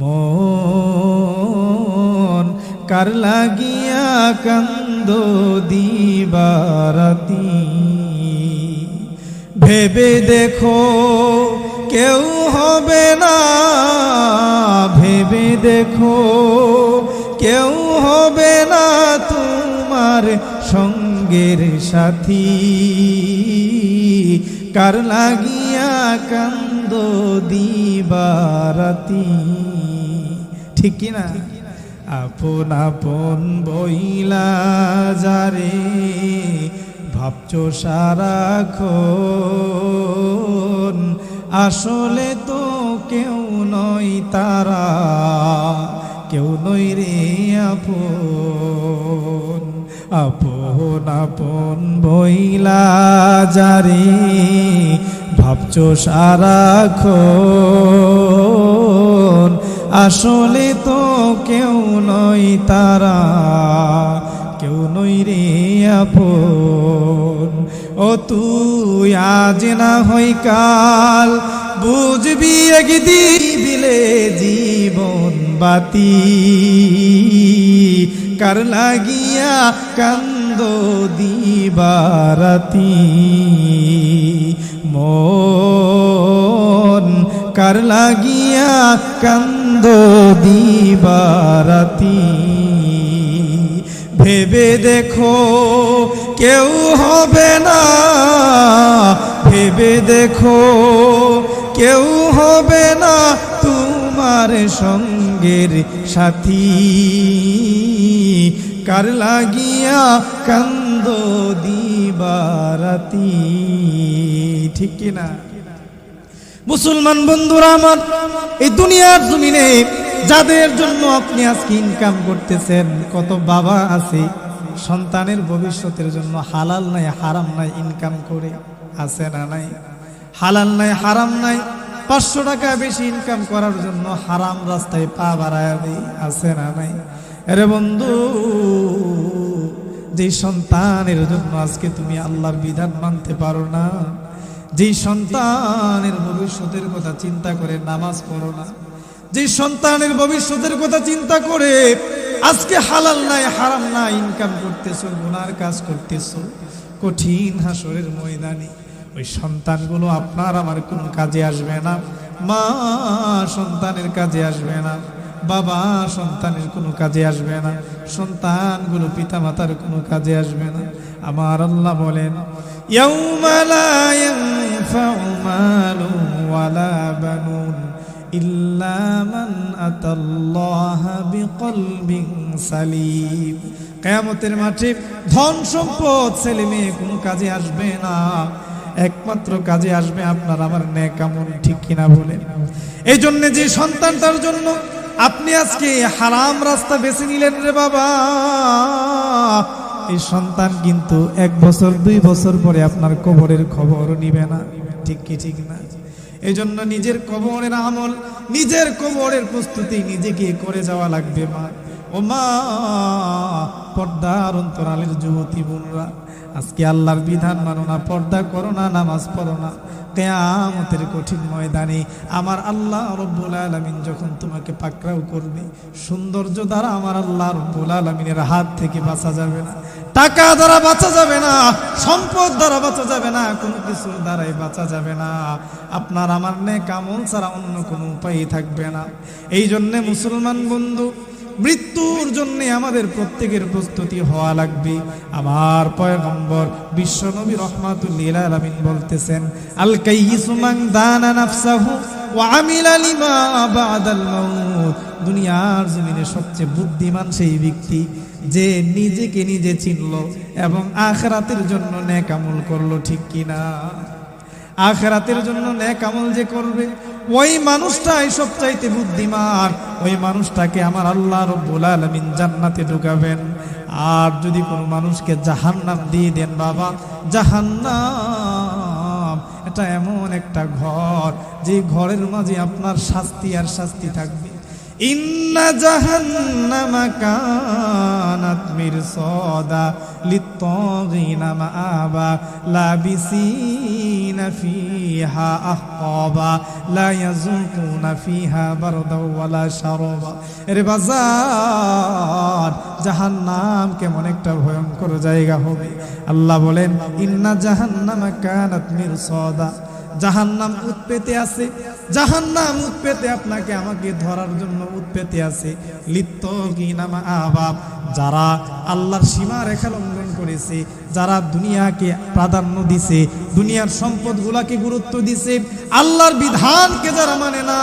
মন কার লাগিয়া কান্দো দিবারাতি, ভেবে দেখো কেউ হবে না, ভেবে দেখো কেউ হবে না তোমার সঙ্গের সাথী, কার লাগিয়া কান্দো দিবারাতি। ঠিক কিনা? আপন আপন বইলা যারে ভাবছো সারাক্ষণ, আসলে তো কেউ নয় তারা, কেউ নই রে আপন। আপন আপন বইলা যারে ভাবছো সারাক্ষণ, আসলে তো কেউ নয় তারা, কেউ নই রে আপন। ও তুই আজ না হই কাল, বুঝবি একদিন দিলে জীবন বাতি, কার লাগিয়া কান্দো দিবারাতি, মন কার লাগিয়া কান্দো দিবারাতি, ভেবে দেখো কেউ হবে না, ভেবে দেখো কেউ হবে না তোমার সঙ্গের সাথী, কার লাগিয়া কান্দো দিবারাতি। ঠিক কিনা? মুসলমান বন্ধুরা আমার, এই দুনিয়ার জমিনে যাদের জন্য আপনি আজকে ইনকাম করতেছেন, কত বাবা আছে সন্তানের ভবিষ্যতের জন্য হালাল নাই হারাম নাই ইনকাম করে, আছে না নাই? হালাল নাই হারাম নাই, 500 টাকা বেশি ইনকাম করার জন্য হারাম রাস্তায় পা বাড়ায় দেয়, আছে না নাই? আরে বন্ধু, যে সন্তানের জন্য আজকে তুমি আল্লাহর বিধান মানতে পারো না, যেই সন্তানের ভবিষ্যতের কথা চিন্তা করে নামাজ পড়ো না, যে সন্তানের ভবিষ্যতের কথা চিন্তা করে আজকে হালাল নাই হারাম নাই ইনকাম করতেছো, গুনার কাজ করতেছো, কঠিন হাসরের ময়দানে ওই সন্তানগুলো আপনার আমার কোনো কাজে আসবে না। মা সন্তানের কাজে আসবে না, বাবা সন্তানের কোনো কাজে আসবে না, সন্তানগুলো পিতা মাতার কোনো কাজে আসবে না। আমার আল্লাহ বলেন, ইয়াউমা লা ইয়ানফাউ মালুন ওয়ালা বানুন ইল্লা মান আতাল্লাহা বিকলবিন সালিম। কিয়ামতের মাঠে ধন সম্পদ ছেলে মেয়ে কোনো কাজে আসবে না, একমাত্র কাজে আসবে আপনার আমার নেক আমল। ঠিক কিনা বলেন? এই জন্য যে সন্তানটার জন্য আপনি আজকে হারাম রাস্তা বেছে নিলেন রে বাবা, এই সন্তান কিন্তু 1 বছর 2 বছর পরে আপনার কবরের খবর নিবে না। ঠিক কি ঠিক না? এই জন্য নিজের কবরের আমল, নিজের কবরের প্রস্তুতি নিজেকে করে যাওয়া লাগবে। মা ও মা, পর্দার অন্তরালের যুবতী বোনরা, আজকে আল্লাহর বিধান মানো না, পর্দা করো না, নামাজ পড়ো না, কিয়ামতের কঠিন ময়দানে আমার আল্লাহ রব্বুল আলামিন যখন তোমাকে পাকড়াও করবে, সৌন্দর্য দ্বারা আমার আল্লাহ রব্বুল আলামিনের হাত থেকে বাঁচা যাবে না, টাকা দ্বারা বাঁচা যাবে না, সম্পদ দ্বারা বাঁচা যাবে না, কোনো কিছুর দ্বারাই বাঁচা যাবে না। আপনার আমার নেক আমল ছাড়া অন্য কোনো উপায় থাকবে না। এই জন্য মুসলমান বন্ধু, মৃত্যুর জন্য আমাদের প্রত্যেকের প্রস্তুতি হওয়া লাগবে। আমার পয়গম্বর বিশ্বনবী রাহমাতুল লিল আলামিন বলতেছেন, আল কাইয়িসু মান দানা নাফসাহু ওয়া আমিলা লিমা বাদাল মাউত। দুনিয়ার জমিনে সবচেয়ে বুদ্ধিমান সেই ব্যক্তি যে নিজেকে নিজে চিনল এবং আখিরাতের জন্য নেক আমল করলো। ঠিক কিনা? আখিরাতের জন্য নেক আমল যে করবে, ওই মানুষটাই সবচাইতে বুদ্ধিমান। ওই মানুষটাকে আমার আল্লাহ রব্বুল আলামিন জান্নাতে ঢুকাবেন। আর যদি কোনো মানুষকে জাহান্নাম দিয়ে দেন বাবা, জাহান্নাম এটা এমন একটা ঘর, যে ঘরের মাঝে আপনার শাস্তি আর শাস্তি থাকবে। ইন্না জাহান্নামা কানাত মিরসাদা লিত্তাগিনা মাআবা লাবিসিনা ফিহা আহকাবা লা ইয়াযুকুনা ফিহা বারদাও ওয়ালা শারাবা। এর বাজার জাহান্নাম কেমন একটা ভয়ঙ্কর জায়গা হবে। আল্লাহ বলেন, ইন্না জাহান্নামা কানাত মিরসাদা, জাহান্নাম উৎপেতে আছে, জাহান্নাম উৎপেতে আপনাকে আমাকে ধরার জন্য উৎপেতে আছে। লিত্তাগিনা মাআবা, যারা আল্লাহর সীমা রেখা লঙ্ঘন করেছে, যারা দুনিয়াকে প্রাধান্য দিছে, দুনিয়ার সম্পদগুলোকে গুরুত্ব দিছে, আল্লাহর বিধানকে যারা মানে না,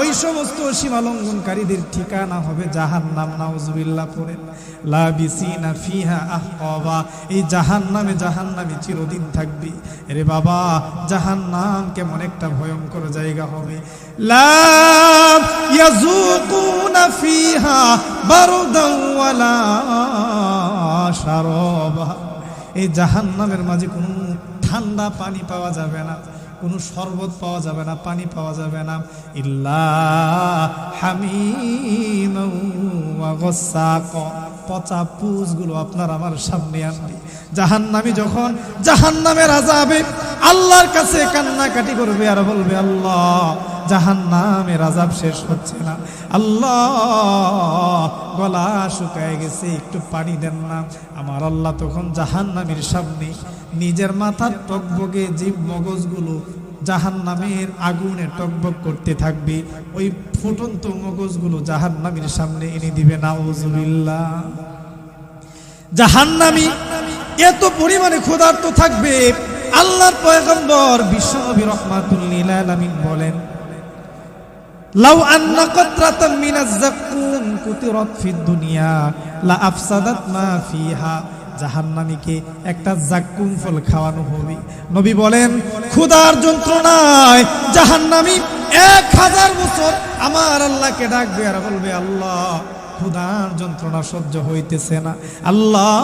ওই সমস্ত সীমা লঙ্ঘনকারীদের ঠিকানা হবে জাহান্নাম। নাউজুবিল্লাহ পড়েন। লাবিসিনা ফিহা আহকাবা, এই জাহান্নামে জাহান্নামে চিরদিন থাকবে। আরে বাবা, জাহান্নাম কেমন একটা ভয়ঙ্কর জায়গা হবে। লা ইয়াযুকুনা ফিহা বারদাও ওয়ালা শারাবা, এই জাহান্নামের মাঝে কোনো ঠান্ডা পানি পাওয়া যাবে না, কোনো শরবত পাওয়া যাবে না, পানি পাওয়া যাবে না। ইল্লা হামিমান ওয়া গাসসাকা, পচা পুষগুলো আপনার আমার সামনে আনবে। জাহান্নামী যখন জাহান্নামের আযাবে আল্লাহর কাছে কান্নাকাটি করবে আর বলবে, আল্লাহ জাহান্নামের আযাব শেষ হচ্ছে না, আল্লাহ গলা শুকায় গেছে, একটু পানি দেন না। আমার আল্লাহ তখন জাহান্নামীর সামনে নিজের মাথার টকবগে যে মগজগুলো জাহান্নামের আগুনে টকবক করতে থাকবে, ওই ফুটন্ত মগজগুলো জাহান্নামীর সামনে এনে দিবে। নাউজুবিল্লাহ। জাহান্নামী এত পরিমাণে ক্ষুধার্ত থাকবে, আল্লাহর পয়গম্বর বিশ্বনবী রাহমাতুল লিল আলামিন বলেন, লাউ আন্না কতরাতাম মিনাজ যাক্কুম কুতিরাত ফিদ দুনিয়া লা আফসাদাত মা ফিহা, জাহান্নামীকে একটা জাক্কুম ফল খাওয়ানো হবে। নবী বলেন, ক্ষুধার যন্ত্রণায় জাহান্নামী 1000 বছর আমার আল্লাহকে ডাকবে আর বলবে, আল্লাহ ক্ষুধার যন্ত্রণা সহ্য হইতেছে না, আল্লাহ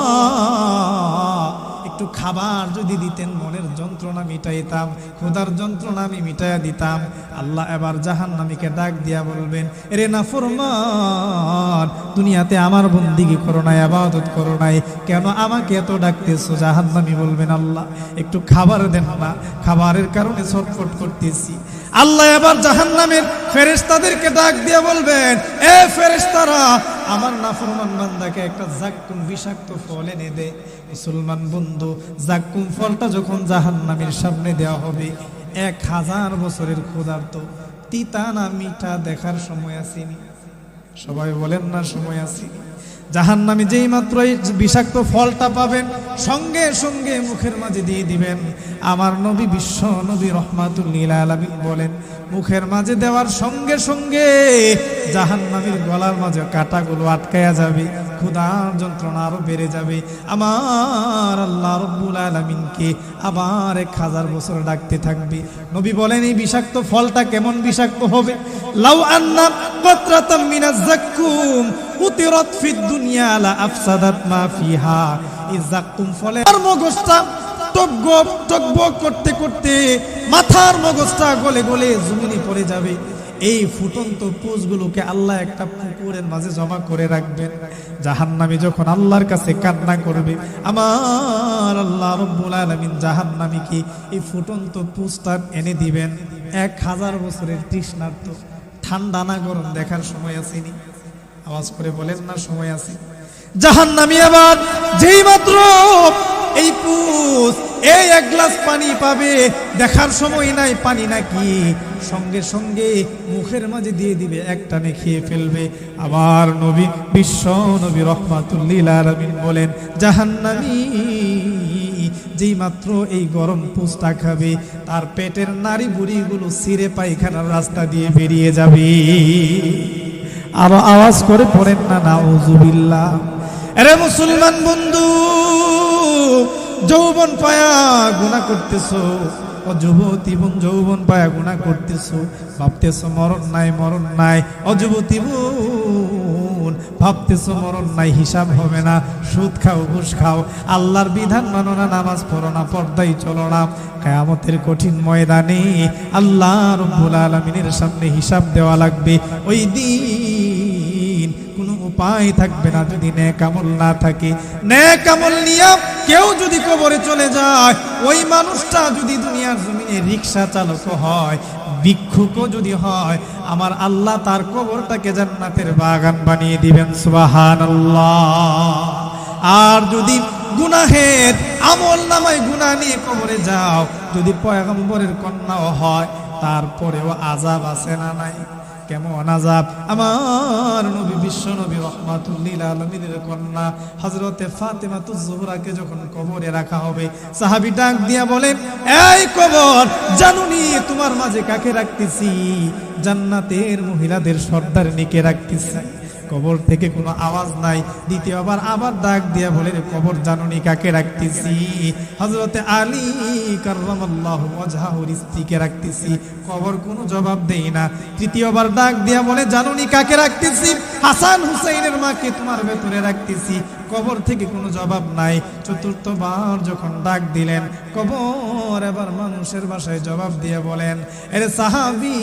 একটু খাবার যদি দিতেন মনের যন্ত্রণা মিটাইতাম, ক্ষুধার যন্ত্রণা আমি মিটাইয়া দিতাম। আল্লাহ এবার জাহান্নামীকে ডাক দিয়া বলবেন, এরে নাফরমান, দুনিয়াতে আমার বন্দিগি করো নাই, ইবাদত করো নাই, কেন আমাকে এত ডাকতেছো? জাহান্নামী বলবেন, আল্লাহ একটু খাবার দেন না, খাবারের কারণে ছটফট করতেছি। আল্লাহ এবার জাহান্নামের ফেরেশতাদেরকে ডাক দিয়ে বলবেন, এ ফেরেশতারা, আমার নাফরমান বান্দাকে একটা জাক্কুম বিষাক্ত ফল এনে দে। মুসলমান বন্ধু, জাক্কুম ফলটা যখন জাহান্নামের সামনে দেওয়া হবে, 1000 বছরের ক্ষুধার্ত তিতা না মিঠা দেখার সময় আসেনি। সবাই বলেন না সময় আসেনি। জাহান্নামী যেই মাত্র এই বিষাক্ত ফলটা পাবেন, সঙ্গে সঙ্গে মুখের মাঝে দিয়ে দিবেন। আমার নবী বিশ্ব নবী রহমাতুল লিল আলামিন বলেন, মুখের মাঝে দেওয়ার সঙ্গে সঙ্গে জাহান্নামীর গলার মাঝে কাঁটাগুলো আটকায়া যাবে, ক্ষুধার যন্ত্রণা আরো বেড়ে যাবে। আমার আল্লাহ রব্বুল আলামিনকে আবার 1000 বছর ডাকতে থাকবে। নবী বলেন, এই বিষাক্ত ফলটা কেমন বিষাক্ত হবে? লাউ আন্না কাতরাতাম মিনাজ যাক্কুম উতিরাত ফিদ দুনিয়া লা আফসাদাত মা ফিহা। এই যাক্কুম ফলের মগজটা টকবক টকবক করতে করতে মাথার মগজটা গলে গলে জমিনে পড়ে যাবে। এই ফুটন্ত পুষগুলোকে আল্লাহ একটা পুকুরের মাঝে জমা করে রাখবেন। জাহান্নামী যখন আল্লাহর কাছে কান্না করবে, আমার আল্লাহ রব্বুল আলামিন জাহান্নামীকে এই ফুটন্ত পুষটা এনে দিবেন। 1000 বছরের তৃষ্ণার্ত, ঠান্ডা না গরম দেখার সময় আসেনি। আওয়াজ করে বলেন না সময় আছে। জাহান্নামী আবার যেই মাত্র এই পুষ এই 1 গ্লাস পানি পাবে, দেখার সময় নাই পানি নাকি, সঙ্গে সঙ্গে মুখের মাঝে দিয়ে দিবে, একটানে খেয়ে ফেলবে। আবার নবী বিশ্ব নবী রহমাতুল লিল আলামিন বলেন, জাহান্নামী যেই মাত্র এই গরম পুষটা খাবে, তার পেটের নাড়ি বুড়িগুলো ছিঁড়ে পায়খানার রাস্তা দিয়ে বেরিয়ে যাবে। আরো আওয়াজ করে পড়েন না নাউজুবিল্লাহ। আরে মুসলমান বন্ধু, যৌবন পায়া গুনাহ করতেছো, ও যুবতী বোন যৌবন পায়া গুনাহ করতেছো, ভাবতেছো মরণ নাই মরণ নাই। ও যুবতী বোন ভাবতেছো মরণ নাই, হিসাব হবে না, সুদ খাও ঘুষ খাও, আল্লাহর বিধান মানো না, নামাজ পড়ো না, পর্দায় চলো না। কিয়ামতের কঠিন ময়দানে আল্লাহ রাব্বুল আলামিনের সামনে হিসাব দেওয়া লাগবে। ওই দিন কোনো উপায় থাকবে না যদি নেক আমল না থাকে। নেক আমল নিয়ে কেউ যদি কবরে চলে যায়, ওই মানুষটা যদি দুনিয়ার জমিনে রিকশা চালক হয়, ভিক্ষুকও যদি হয়, আমার আল্লাহ তার কবরটাকে জান্নাতের বাগান বানিয়ে দিবেন। সুবহানাল্লাহ। আর যদি গুনাহের আমল নামায় গুনাহ নিয়ে কবরে যাও, যদি পয়গম্বরের কন্যাও হয়, তারপরেও আযাব আছে না নাই? কেমন আযাব? আমার নবী বিশ্ব নবী রহমাতুল লিল আলামিনের কন্যা হযরতে ফাতেমাতুজ জোহরাকে যখন কবরে রাখা হবে, সাহাবী ডাক দিয়া বলেন, এই কবর, জানুনি তোমার মাঝে কাকে রাখতেছি? জান্নাতের মহিলাদের সর্দারনিকে রাখতেছি। কবর থেকে কোনো আওয়াজ নাই। দ্বিতীয়বার আবার ডাক দিয়া বলে, কবর জানুনি কাকে রাখতেছি? হযরতে আলী কাররামাল্লাহু ওয়াজহাহুর স্ত্রীকে রাখতেছি। কবর কোনো জবাব দেই না। তৃতীয়বার ডাক দিয়া বলে, জানুনি কাকে রাখতেছি? হাসান হুসাইনের মাকে তোমার ভেতরে রাখতেছি। কবর থেকে কোনো জবাব নাই। চতুর্থবার যখন ডাক দিলেন, কবর এবার মানুষের ভাষায় জবাব দিয়ে বলেন, এরে সাহাবী,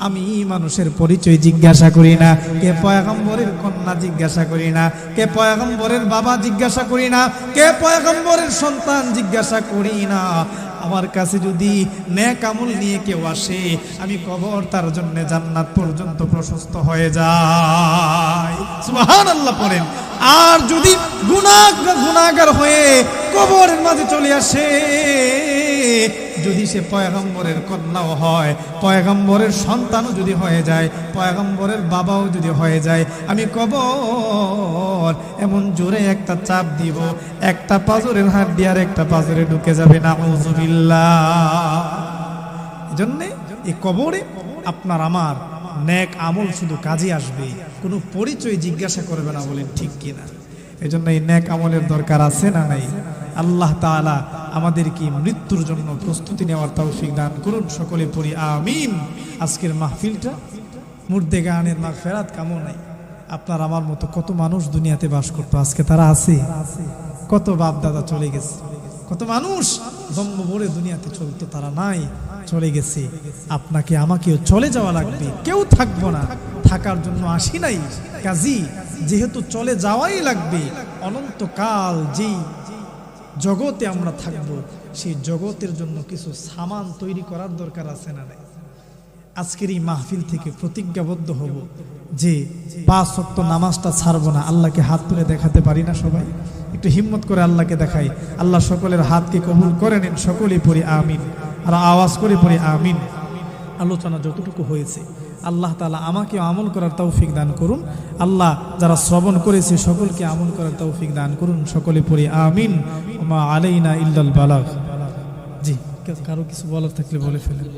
আমি মানুষের পরিচয় জিজ্ঞাসা করি না, কে পয়গম্বরের কন্যা জিজ্ঞাসা করি না, কে পয়গম্বরের বাবা জিজ্ঞাসা করি না, কে পয়গম্বরের সন্তান জিজ্ঞাসা করি না। আমার কাছে যদি নেক আমল নিয়ে কেউ আসে, আমি কবর তার জন্য জান্নাত পর্যন্ত প্রশস্ত হয়ে যায়। সুবহানাল্লাহ পড়েন। আর যদি গুনাহগার হয়ে কবরের মাঝে চলে আসে, যদি সে পয়গম্বরের কন্যাও হয়, পয়গম্বরের সন্তানও যদি হয়ে যায়, পয়গম্বরের বাবাও যদি হয়ে যায়, আমি কবর এমন জোরে একটা চাপ দিব, একটা পাঁজরের হাত দিয়ে আর একটা পাঁজরে ঢুকে যাবে। নাউযুবিল্লাহ। এজন্য এই কবরে আপনার আমার নেক আমল শুধু কাজে আসবে, কোনো পরিচয় জিজ্ঞাসা করবে না। বলেন ঠিক কিনা? এজন্য এই নেক আমলের দরকার আছে না নাই? আল্লাহ তাআলা আমাদেরকে মৃত্যুর জন্য প্রস্তুতি নেওয়ার তৌফিক দান করুন। সকলে পড়ি আমিন। আজকের মাহফিলটা মুর্দে গানের মাগফিরাত কামনায়। আপনার আমার মতো কত মানুষ দুনিয়াতে বাস করতো, আজকে তারা আছে? কত বাপ দাদা চলে গেছে, কত মানুষ জন্ম ভরে দুনিয়াতে চলতো, তারা নাই, চলে গেছে। আপনাকে আমাকেও চলে যাওয়া লাগবে, কেউ থাকবো না, থাকার জন্য আসি নাই। কাজী যেহেতু চলে যাওয়াই লাগবে, অনন্তকাল যেই জগতে আমরা থাকব, সেই জগতের জন্য কিছু সামান তৈরি করার দরকার আছে না নাই? আজকের এই মাহফিল থেকে প্রতিজ্ঞাবদ্ধ হব যে 5 ওয়াক্ত নামাজটা ছাড়বো না। আল্লাহকে হাত তুলে দেখাতে পারি না সবাই? একটু হিম্মত করে আল্লাহকে দেখাই। আল্লাহ সকলের হাতকে কবুল করে নিন, সকলেই পড়ি আমিন, আর আওয়াজ করে পড়ি আমিন। আলোচনা যতটুকু হয়েছে আল্লাহ তাআলা আমাকে আমল করার তৌফিক দান করুন। আল্লাহ যারা শ্রবণ করেছে সকলকে আমল করার তৌফিক দান করুন, সকলে পড়ি আমিন। ওয়া মা আলাইনা ইল্লাল বালাগ। জি, কারো কিছু বলার থাকলে বলে ফেলেন।